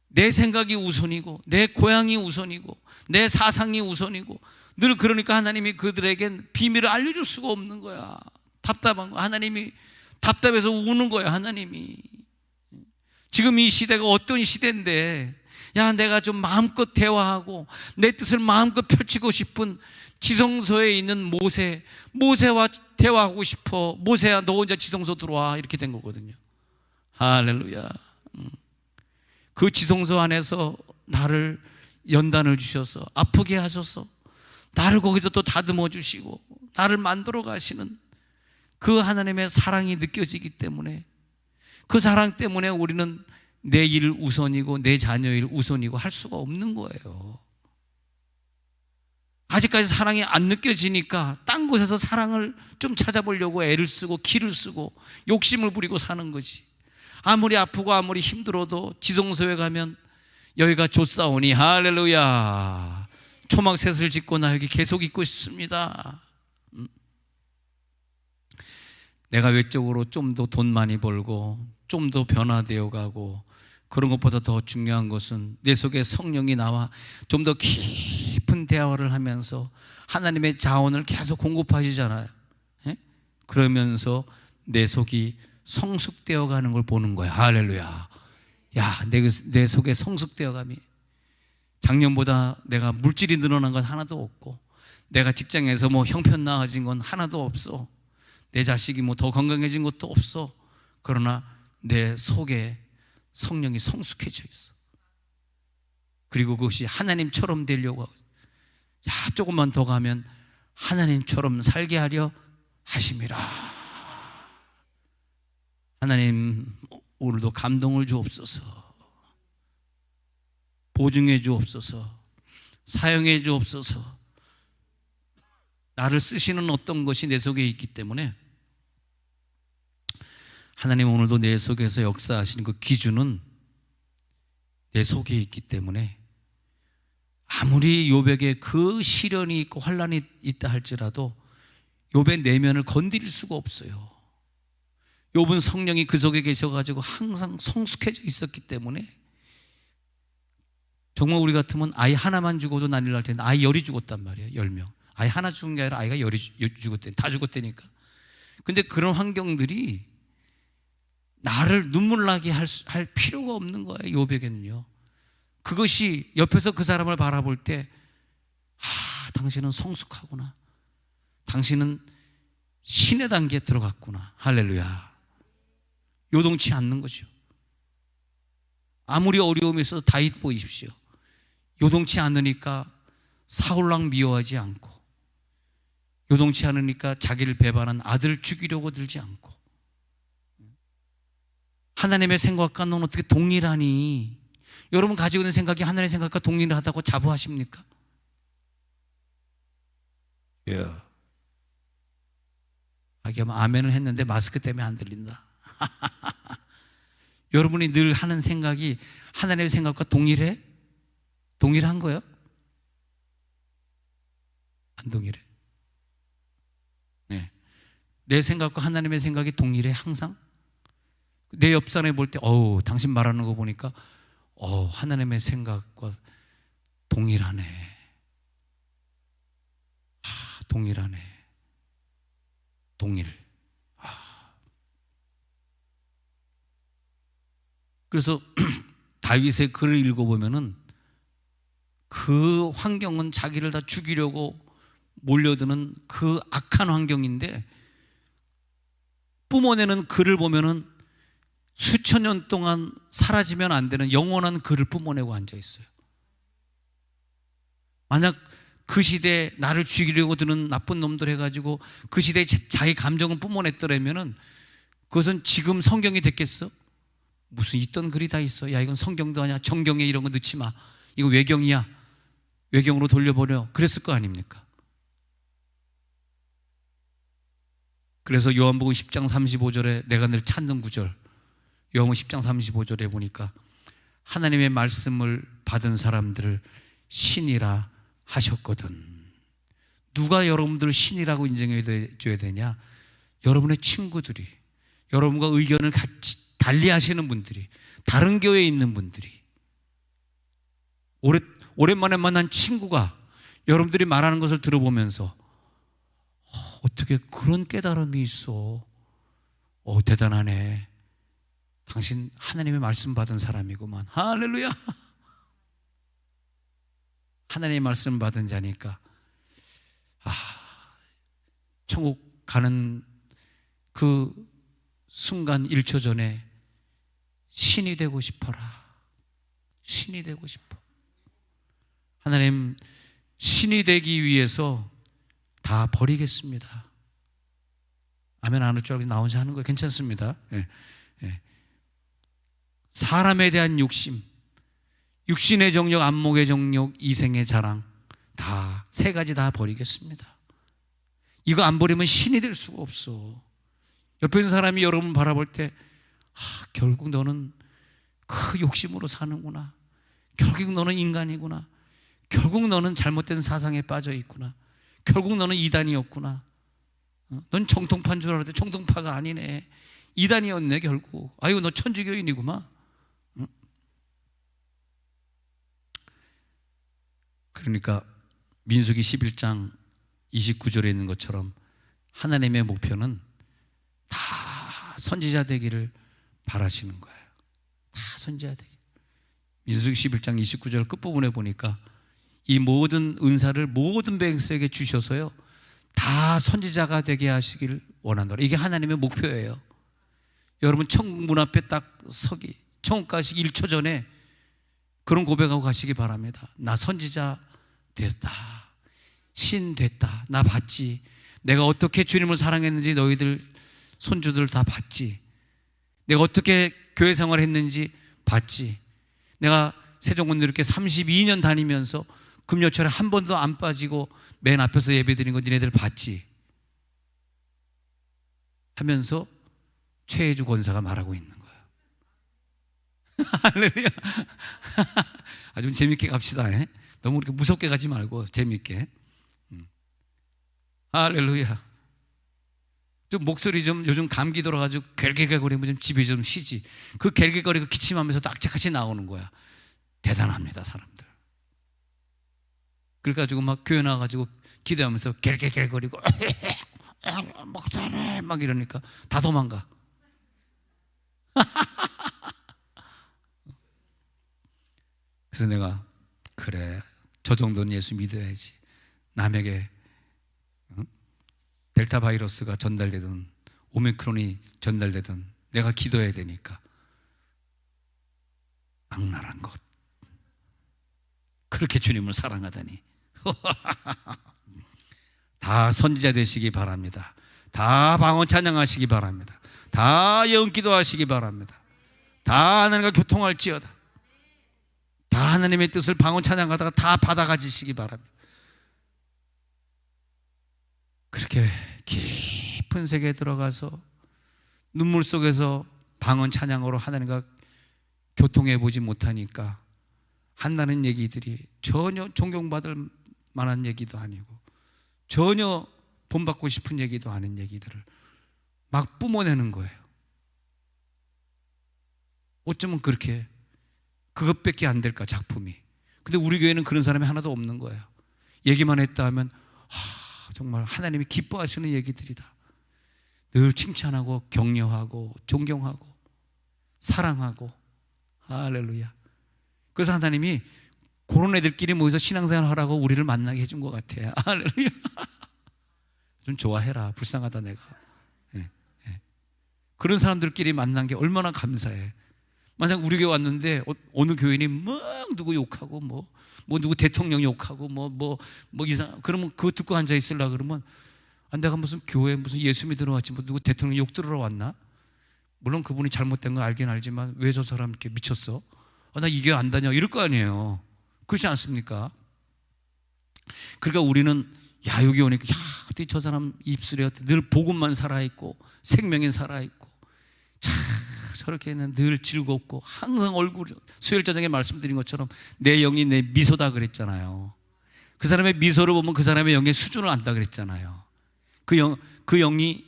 내 생각이 우선이고, 내 고향이 우선이고, 내 사상이 우선이고, 늘 그러니까 하나님이 그들에겐 비밀을 알려줄 수가 없는 거야. 답답한 거야. 하나님이 답답해서 우는 거야. 하나님이 지금 이 시대가 어떤 시대인데, 야, 내가 좀 마음껏 대화하고 내 뜻을 마음껏 펼치고 싶은 지성소에 있는 모세와 대화하고 싶어. 모세야, 너 혼자 지성소 들어와. 이렇게 된 거거든요. 할렐루야. 그 지성소 안에서 나를 연단을 주셔서 아프게 하셔서 나를 거기서 또 다듬어 주시고 나를 만들어 가시는 그 하나님의 사랑이 느껴지기 때문에, 그 사랑 때문에 우리는 내 일 우선이고 내 자녀 일 우선이고 할 수가 없는 거예요. 아직까지 사랑이 안 느껴지니까 딴 곳에서 사랑을 좀 찾아보려고 애를 쓰고 기를 쓰고 욕심을 부리고 사는 거지. 아무리 아프고 아무리 힘들어도 지성소에 가면 여기가 좋사오니, 할렐루야, 초막셋을 짓고 나 여기 계속 있고 싶습니다. 내가 외적으로 좀 더 돈 많이 벌고 좀 더 변화되어 가고, 그런 것보다 더 중요한 것은 내 속에 성령이 나와 좀 더 깊은 대화를 하면서 하나님의 자원을 계속 공급하시잖아요. 예? 그러면서 내 속이 성숙되어 가는 걸 보는 거야. 할렐루야. 야, 내 속에 성숙되어 감이, 작년보다 내가 물질이 늘어난 건 하나도 없고, 내가 직장에서 뭐 형편 나아진 건 하나도 없어. 내 자식이 뭐 더 건강해진 것도 없어. 그러나 내 속에 성령이 성숙해져 있어. 그리고 그것이 하나님처럼 되려고 하고, 야, 조금만 더 가면 하나님처럼 살게 하려 하심이라. 하나님, 오늘도 감동을 주옵소서. 보증해 주옵소서. 사용해 주옵소서. 나를 쓰시는 어떤 것이 내 속에 있기 때문에 하나님, 오늘도 내 속에서 역사하시는 그 기준은 내 속에 있기 때문에 아무리 욥에게 그 시련이 있고 환난이 있다 할지라도 욥의 내면을 건드릴 수가 없어요. 욥은 성령이 그 속에 계셔가지고 항상 성숙해져 있었기 때문에, 정말 우리 같으면 아이 하나만 죽어도 난리 날 텐데 아이 10이 죽었단 말이에요. 10명. 아이 하나 죽은 게 아니라 아이가 10이 죽었대. 다 죽었다니까. 근데 그런 환경들이 나를 눈물 나게 할 필요가 없는 거예요. 욥에게는요. 그것이 옆에서 그 사람을 바라볼 때, 당신은 성숙하구나, 당신은 신의 단계에 들어갔구나, 할렐루야, 요동치 않는 거죠. 아무리 어려움이 있어도 다윗 보이십시오. 요동치 않으니까 사울왕 미워하지 않고, 요동치 않으니까 자기를 배반한 아들 죽이려고 들지 않고. 하나님의 생각과 넌 어떻게 동일하니? 여러분 가지고 있는 생각이 하나님의 생각과 동일하다고 자부하십니까? 예. 하기야만 아멘을 했는데 마스크 때문에 안 들린다. 여러분이 늘 하는 생각이 하나님의 생각과 동일해? 동일한 거예요? 안 동일해. 네. 내 생각과 하나님의 생각이 동일해 항상? 내 옆 사람이 볼 때, 당신 말하는 거 보니까 하나님의 생각과 동일하네. 동일하네. 동일. 그래서 다윗의 글을 읽어보면은 그 환경은 자기를 다 죽이려고 몰려드는 그 악한 환경인데, 뿜어내는 글을 보면은 수천 년 동안 사라지면 안 되는 영원한 글을 뿜어내고 앉아 있어요. 만약 그 시대에 나를 죽이려고 드는 나쁜 놈들 해가지고 그 시대에 자기 감정을 뿜어냈더라면은 그것은 지금 성경이 됐겠어? 무슨 있던 글이 다 있어. 야, 이건 성경도 아니야. 정경에 이런 거 넣지 마. 이거 외경이야. 외경으로 돌려버려. 그랬을 거 아닙니까? 그래서 요한복음 10장 35절에 내가 늘 찾는 구절, 요한복음 10장 35절에 보니까 하나님의 말씀을 받은 사람들을 신이라 하셨거든. 누가 여러분들을 신이라고 인정해 줘야 되냐? 여러분의 친구들이, 여러분과 의견을 같이 달리 하시는 분들이, 다른 교회에 있는 분들이, 오랜만에 만난 친구가 여러분들이 말하는 것을 들어보면서 어떻게 그런 깨달음이 있어? 대단하네. 당신 하나님의 말씀 받은 사람이구만. 할렐루야. 하나님의 말씀 받은 자니까 천국 가는 그 순간 1초 전에 신이 되고 싶어라. 신이 되고 싶어. 하나님, 신이 되기 위해서 다 버리겠습니다. 아멘 안 할 줄 알고 나 혼자 하는 거 괜찮습니다. 예, 예. 사람에 대한 욕심, 육신의 정욕, 안목의 정욕, 이생의 자랑, 다 세 가지 다 버리겠습니다. 이거 안 버리면 신이 될 수가 없어. 옆에 있는 사람이 여러분 바라볼 때 결국 너는 그 욕심으로 사는구나. 결국 너는 인간이구나. 결국 너는 잘못된 사상에 빠져 있구나. 결국 너는 이단이었구나. 넌 정통파인 줄 알았는데 정통파가 아니네. 이단이었네 결국. 아이고 너 천주교인이구만. 그러니까 민수기 11장 29절에 있는 것처럼 하나님의 목표는 다 선지자 되기를 바라시는 거예요. 다 선지자 되기. 민수기 11장 29절 끝부분에 보니까 이 모든 은사를 모든 백성에게 주셔서요 다 선지자가 되게 하시기를 원한다. 이게 하나님의 목표예요. 여러분 천국 문 앞에 딱 서기, 천국 가시기 1초 전에 그런 고백하고 가시기 바랍니다. 나 선지자 됐다. 신 됐다. 나 봤지. 내가 어떻게 주님을 사랑했는지 너희들 손주들 다 봤지. 내가 어떻게 교회 생활을 했는지 봤지. 내가 세종문대 이렇게 32년 다니면서 금요철에 한 번도 안 빠지고 맨 앞에서 예배드린 거 니네들 봤지 하면서 최혜주 권사가 말하고 있는 거야. 할렐루야. 좀 재밌게 갑시다. 너무 그렇게 무섭게 가지 말고 재밌게. 할렐루야. 좀 목소리 좀 요즘 감기 들어가지고 갤갤갤거리면 좀 집에 좀 쉬지. 그 갤갤거리고 기침하면서 또 악착같이 나오는 거야. 대단합니다 사람들. 그래가지고 막 교회 나가가지고 기도하면서 갤갤갤거리고 목사님 막 이러니까 다 도망가. 그래서 내가 그래 저 정도는 예수 믿어야지. 남에게 델타 바이러스가 전달되든 오미크론이 전달되든 내가 기도해야 되니까. 악랄한 것. 그렇게 주님을 사랑하다니. 다 선지자 되시기 바랍니다. 다 방언 찬양하시기 바랍니다. 다 영기도 하시기 바랍니다. 다 하나님과 교통할지어다. 다 하나님의 뜻을 방언 찬양하다가 다 받아가지시기 바랍니다. 그렇게 깊은 세계에 들어가서 눈물 속에서 방언 찬양으로 하나님과 교통해 보지 못하니까 한다는 얘기들이 전혀 존경받을 만한 얘기도 아니고 전혀 본받고 싶은 얘기도 아닌 얘기들을 막 뿜어내는 거예요. 어쩌면 그렇게 그것밖에 안 될까 작품이. 근데 우리 교회는 그런 사람이 하나도 없는 거예요. 얘기만 했다 하면 정말 하나님이 기뻐하시는 얘기들이다. 늘 칭찬하고 격려하고 존경하고 사랑하고 할렐루야. 그래서 하나님이 그런 애들끼리 모여서 신앙생활 하라고 우리를 만나게 해준 것 같아요. 할렐루야. 좀 좋아해라. 불쌍하다 내가. 예, 예. 그런 사람들끼리 만난 게 얼마나 감사해. 만약 우리 교회 왔는데 어느 교인이 막 누구 욕하고 뭐 누구 대통령 욕하고 뭐 이상, 그러면 그거 듣고 앉아 있으려 그러면 내가 무슨 교회 무슨 예수 믿으러 왔지 뭐 누구 대통령 욕 들으러 왔나? 물론 그분이 잘못된 거 알긴 알지만 왜 저 사람 이렇게 미쳤어? 나 이 교회 안 다녀 이럴 거 아니에요. 그렇지 않습니까? 그러니까 우리는 야 여기 오니까 야 어떻게 저 사람 입술에 늘 복음만 살아있고 생명이 살아있고 참 저렇게는 늘 즐겁고 항상 얼굴, 수요일 저녁에 말씀드린 것처럼 내 영이 내 미소다 그랬잖아요. 그 사람의 미소를 보면 그 사람의 영의 수준을 안다 그랬잖아요. 그 영이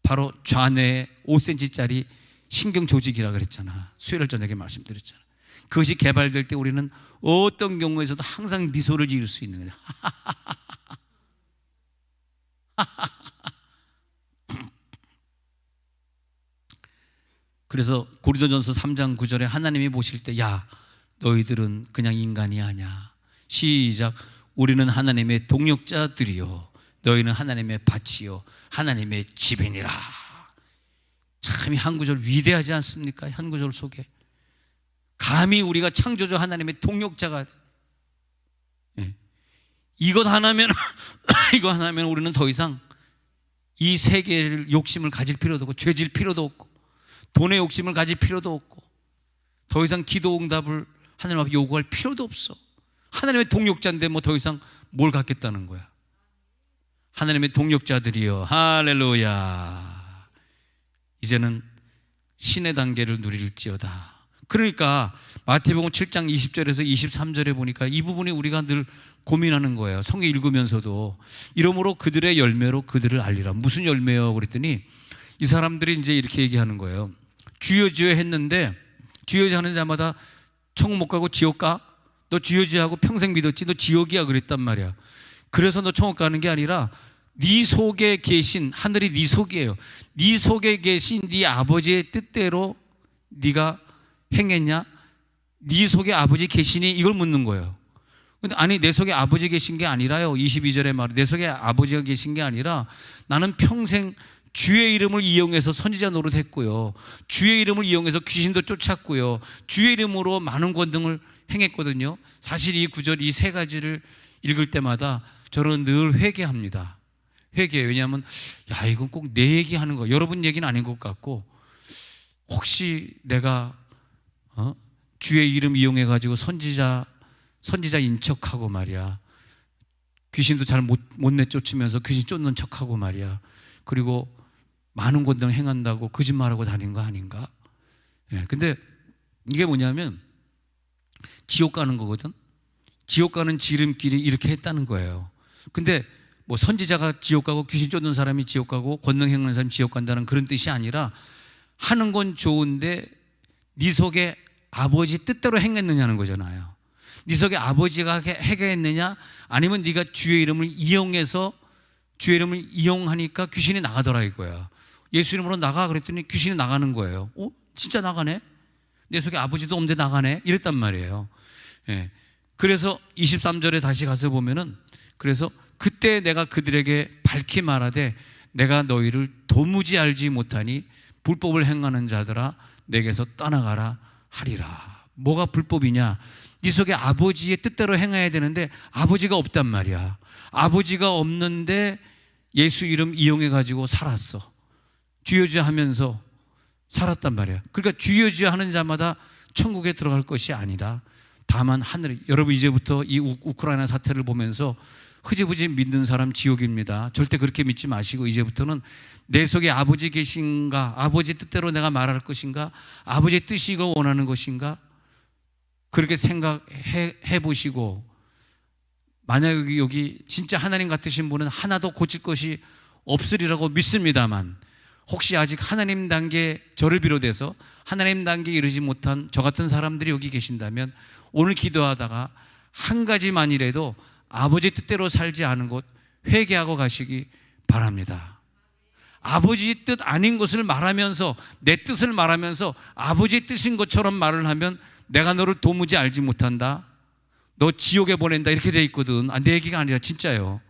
바로 좌뇌에 5cm짜리 신경 조직이라 그랬잖아. 수요일 저녁에 말씀드렸잖아. 그것이 개발될 때 우리는 어떤 경우에서도 항상 미소를 지을 수 있는 거예요. 그래서 고린도전서 3장 9절에 하나님이 보실 때 야 너희들은 그냥 인간이 아니야. 시작. 우리는 하나님의 동역자들이요 너희는 하나님의 밭이요 하나님의 집이니라. 참 이 한 구절 위대하지 않습니까? 한 구절 속에 감히 우리가 창조주 하나님의 동역자가 예. 이것 하나면 이거 하나면 우리는 더 이상 이 세계를 욕심을 가질 필요도 없고 죄질 필요도 없고 돈의 욕심을 가질 필요도 없고 더 이상 기도 응답을 하나님 앞에 요구할 필요도 없어. 하나님의 동역자인데 뭐 더 이상 뭘 갖겠다는 거야. 하나님의 동역자들이여 할렐루야. 이제는 신의 단계를 누릴지어다. 그러니까 마태복음 7장 20절에서 23절에 보니까 이 부분이 우리가 늘 고민하는 거예요. 성경 읽으면서도 이러므로 그들의 열매로 그들을 알리라. 무슨 열매요? 그랬더니 이 사람들이 이제 이렇게 얘기하는 거예요. 주여 주여 했는데 주여 하는 자마다 천국 못 가고 지옥 가? 너 주여 주여 하고 평생 믿었지? 너 지옥이야 그랬단 말이야. 그래서 너 천국 가는 게 아니라 네 속에 계신 하늘이 네 속이에요. 네 속에 계신 네 아버지의 뜻대로 네가 행했냐? 네 속에 아버지 계시니? 이걸 묻는 거예요. 근데 아니 내 속에 아버지 계신 게 아니라요. 22절에 말해 내 속에 아버지가 계신 게 아니라 나는 평생 주의 이름을 이용해서 선지자 노릇했고요. 주의 이름을 이용해서 귀신도 쫓았고요. 주의 이름으로 많은 권능을 행했거든요. 사실 이 구절 이 세 가지를 읽을 때마다 저는 늘 회개합니다. 회개해요. 왜냐하면 야 이건 꼭 내 얘기하는 거 여러분 얘기는 아닌 것 같고 혹시 내가 주의 이름 이용해 가지고 선지자 인척하고 말이야. 귀신도 잘 못 내쫓으면서 귀신 쫓는 척하고 말이야. 그리고 많은 권능 행한다고 거짓말하고 다닌 거 아닌가? 예, 근데 이게 뭐냐면 지옥 가는 거거든. 지옥 가는 지름길이 이렇게 했다는 거예요. 근데 뭐 선지자가 지옥 가고 귀신 쫓는 사람이 지옥 가고 권능 행하는 사람이 지옥 간다는 그런 뜻이 아니라 하는 건 좋은데 네 속에 아버지 뜻대로 행했느냐는 거잖아요. 네 속에 아버지가 행했느냐 아니면 네가 주의 이름을 이용해서 주의 이름을 이용하니까 귀신이 나가더라 이거야. 예수 이름으로 나가 그랬더니 귀신이 나가는 거예요. 진짜 나가네? 내 속에 아버지도 없는데 나가네? 이랬단 말이에요. 예. 그래서 23절에 다시 가서 보면은 그래서 그때 내가 그들에게 밝히 말하되 내가 너희를 도무지 알지 못하니 불법을 행하는 자들아 내게서 떠나가라 하리라. 뭐가 불법이냐? 네 속에 아버지의 뜻대로 행해야 되는데 아버지가 없단 말이야. 아버지가 없는데 예수 이름 이용해 가지고 살았어. 주여주여 하면서 살았단 말이야. 그러니까 주여주여 하는 자마다 천국에 들어갈 것이 아니라 다만 하늘. 여러분 이제부터 이 우크라이나 사태를 보면서 흐지부지 믿는 사람 지옥입니다. 절대 그렇게 믿지 마시고 이제부터는 내 속에 아버지 계신가? 아버지 뜻대로 내가 말할 것인가? 아버지의 뜻이 이거 원하는 것인가? 그렇게 생각해 보시고 만약 여기 진짜 하나님 같으신 분은 하나도 고칠 것이 없으리라고 믿습니다만 혹시 아직 하나님 단계 저를 비롯해서 하나님 단계에 이르지 못한 저 같은 사람들이 여기 계신다면 오늘 기도하다가 한 가지만이라도 아버지 뜻대로 살지 않은 것 회개하고 가시기 바랍니다. 아버지 뜻 아닌 것을 말하면서 내 뜻을 말하면서 아버지의 뜻인 것처럼 말을 하면 내가 너를 도무지 알지 못한다, 너 지옥에 보낸다, 이렇게 돼 있거든. 내 얘기가 아니라 진짜예요.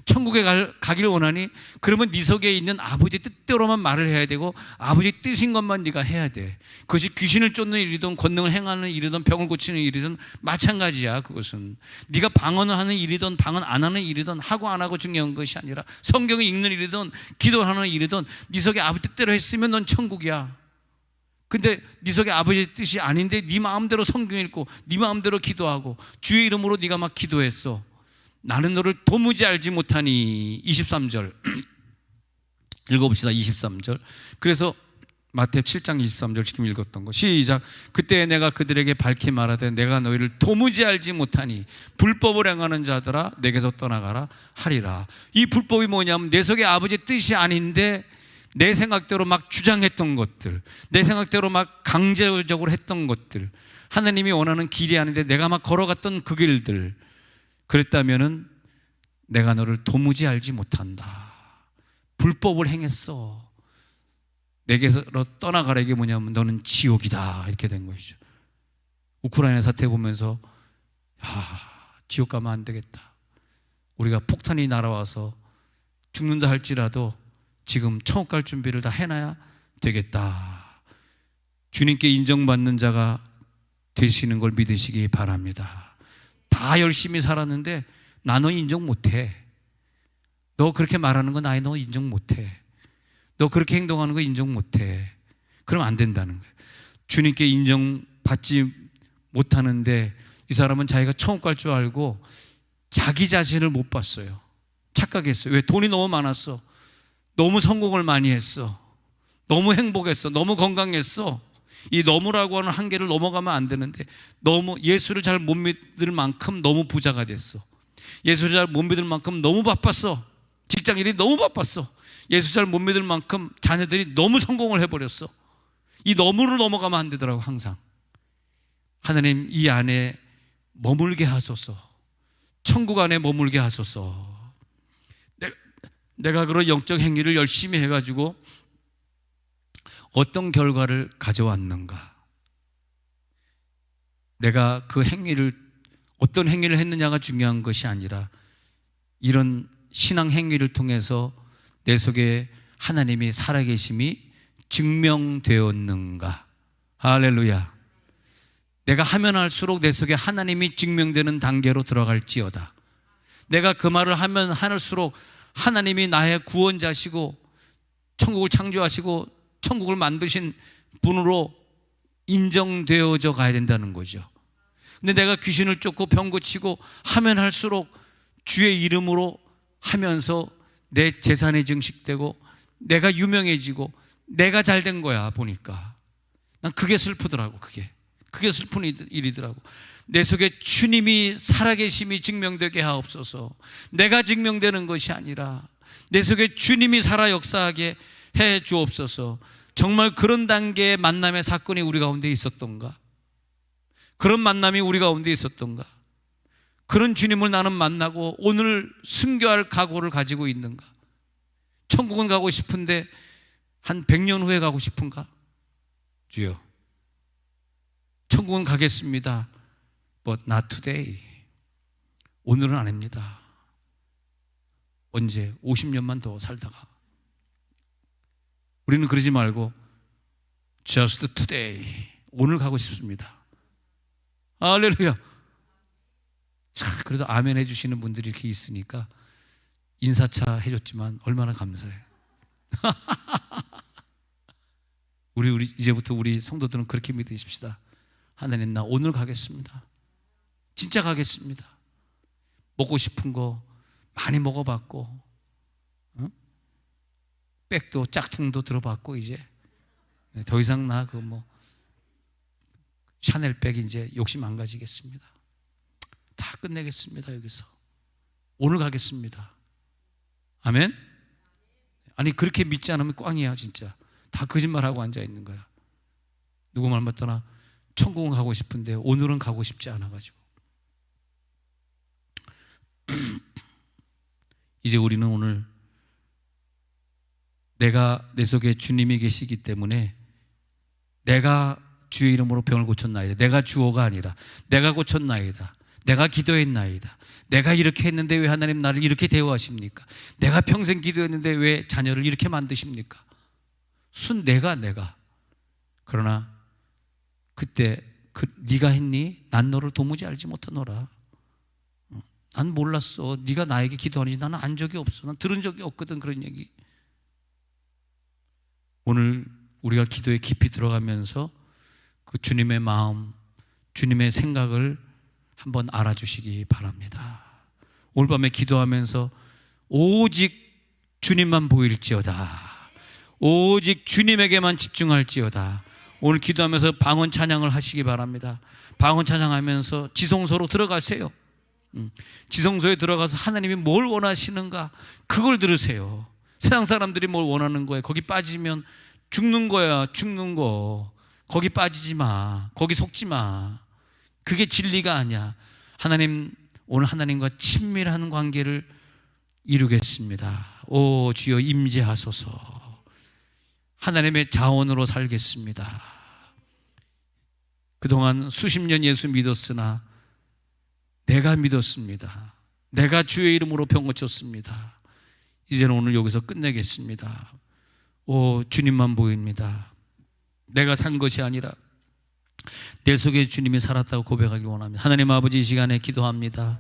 천국에 가길 원하니? 그러면 네 속에 있는 아버지 뜻대로만 말을 해야 되고 아버지 뜻인 것만 네가 해야 돼. 그것이 귀신을 쫓는 일이든 권능을 행하는 일이든 병을 고치는 일이든 마찬가지야. 그것은 네가 방언을 하는 일이든 방언 안 하는 일이든 하고 안 하고 중요한 것이 아니라 성경을 읽는 일이든 기도하는 일이든 네 속에 아버지 뜻대로 했으면 넌 천국이야. 근데 네 속에 아버지 뜻이 아닌데 네 마음대로 성경 읽고 네 마음대로 기도하고 주의 이름으로 네가 막 기도했어. 나는 너를 도무지 알지 못하니. 23절 읽어봅시다. 23절. 그래서 마태 7장 23절 지금 읽었던 거 시작. 그때 내가 그들에게 밝히 말하되 내가 너희를 도무지 알지 못하니 불법을 행하는 자들아 내게서 떠나가라 하리라. 이 불법이 뭐냐면 내 속에 아버지의 뜻이 아닌데 내 생각대로 막 주장했던 것들, 내 생각대로 막 강제적으로 했던 것들, 하나님이 원하는 길이 아닌데 내가 막 걸어갔던 그 길들, 그랬다면은 내가 너를 도무지 알지 못한다. 불법을 행했어. 내게서 떠나가라. 이게 뭐냐면 너는 지옥이다. 이렇게 된 것이죠. 우크라이나 사태 보면서 지옥 가면 안 되겠다. 우리가 폭탄이 날아와서 죽는다 할지라도 지금 천국 갈 준비를 다 해놔야 되겠다. 주님께 인정받는 자가 되시는 걸 믿으시기 바랍니다. 다 열심히 살았는데 나 너 인정 못해. 너 그렇게 말하는 거 나 너 인정 못해. 너 그렇게 행동하는 거 인정 못해. 그럼 안 된다는 거예요. 주님께 인정받지 못하는데 이 사람은 자기가 천국 갈 줄 알고 자기 자신을 못 봤어요. 착각했어요. 왜? 돈이 너무 많았어. 너무 성공을 많이 했어. 너무 행복했어. 너무 건강했어. 이 너무라고 하는 한계를 넘어가면 안 되는데 너무 예수를 잘 못 믿을 만큼 너무 부자가 됐어. 예수를 잘 못 믿을 만큼 너무 바빴어. 직장일이 너무 바빴어. 예수 잘 못 믿을 만큼 자녀들이 너무 성공을 해버렸어. 이 너무를 넘어가면 안 되더라고. 항상 하나님 이 안에 머물게 하소서. 천국 안에 머물게 하소서. 내가 그런 영적 행위를 열심히 해가지고 어떤 결과를 가져왔는가? 내가 그 행위를 어떤 행위를 했느냐가 중요한 것이 아니라 이런 신앙 행위를 통해서 내 속에 하나님이 살아계심이 증명되었는가? 할렐루야. 내가 하면 할수록 내 속에 하나님이 증명되는 단계로 들어갈지어다. 내가 그 말을 하면 할수록 하나님이 나의 구원자시고 천국을 창조하시고 천국을 만드신 분으로 인정되어져 가야 된다는 거죠. 근데 내가 귀신을 쫓고 병 고치고 하면 할수록 주의 이름으로 하면서 내 재산이 증식되고 내가 유명해지고 내가 잘된 거야. 보니까 난 그게 슬프더라고. 그게 슬픈 일이더라고. 내 속에 주님이 살아계심이 증명되게 하옵소서. 내가 증명되는 것이 아니라 내 속에 주님이 살아 역사하게 해 주옵소서. 정말 그런 단계의 만남의 사건이 우리 가운데 있었던가? 그런 만남이 우리 가운데 있었던가? 그런 주님을 나는 만나고 오늘 순교할 각오를 가지고 있는가? 천국은 가고 싶은데 한 100년 후에 가고 싶은가? 주여, 천국은 가겠습니다. But not today. 오늘은 아닙니다. 언제? 50년만 더 살다가. 우리는 그러지 말고 just today. 오늘 가고 싶습니다. 할렐루야. 자, 그래도 아멘 해주시는 분들이 이렇게 있으니까 인사차 해줬지만 얼마나 감사해. 우리 이제부터 우리 성도들은 그렇게 믿으십시다. 하나님, 나 오늘 가겠습니다. 진짜 가겠습니다. 먹고 싶은 거 많이 먹어봤고, 백도 짝퉁도 들어봤고, 이제 더 이상 나 그 뭐 샤넬 백 이제 욕심 안 가지겠습니다. 다 끝내겠습니다. 여기서 오늘 가겠습니다. 아멘. 아니 그렇게 믿지 않으면 꽝이야. 진짜 다 거짓말하고 앉아 있는 거야. 누구 말 맞더나 천국은 가고 싶은데 오늘은 가고 싶지 않아가지고. 이제 우리는 오늘 내가 내 속에 주님이 계시기 때문에 내가 주의 이름으로 병을 고쳤나이다. 내가 주어가 아니라 내가 고쳤나이다. 내가 기도했나이다. 내가 이렇게 했는데 왜 하나님 나를 이렇게 대우하십니까? 내가 평생 기도했는데 왜 자녀를 이렇게 만드십니까? 내가. 그러나 그때 네가 했니? 난 너를 도무지 알지 못하노라. 난 몰랐어. 네가 나에게 기도하는지 나는 안 적이 없어. 난 들은 적이 없거든 그런 얘기. 오늘 우리가 기도에 깊이 들어가면서 그 주님의 마음, 주님의 생각을 한번 알아주시기 바랍니다. 오늘 밤에 기도하면서 오직 주님만 보일지어다. 오직 주님에게만 집중할지어다. 오늘 기도하면서 방언 찬양을 하시기 바랍니다. 방언 찬양하면서 지성소로 들어가세요. 지성소에 들어가서 하나님이 뭘 원하시는가 그걸 들으세요. 세상 사람들이 뭘 원하는 거예요. 거기 빠지면 죽는 거야. 죽는 거. 거기 빠지지 마. 거기 속지 마. 그게 진리가 아니야. 하나님, 오늘 하나님과 친밀한 관계를 이루겠습니다. 오 주여 임재하소서. 하나님의 자원으로 살겠습니다. 그동안 수십 년 예수 믿었으나 내가 믿었습니다. 내가 주의 이름으로 병 고쳤습니다. 이제는 오늘 여기서 끝내겠습니다. 오 주님만 보입니다. 내가 산 것이 아니라 내 속에 주님이 살았다고 고백하기 원합니다. 하나님 아버지, 이 시간에 기도합니다.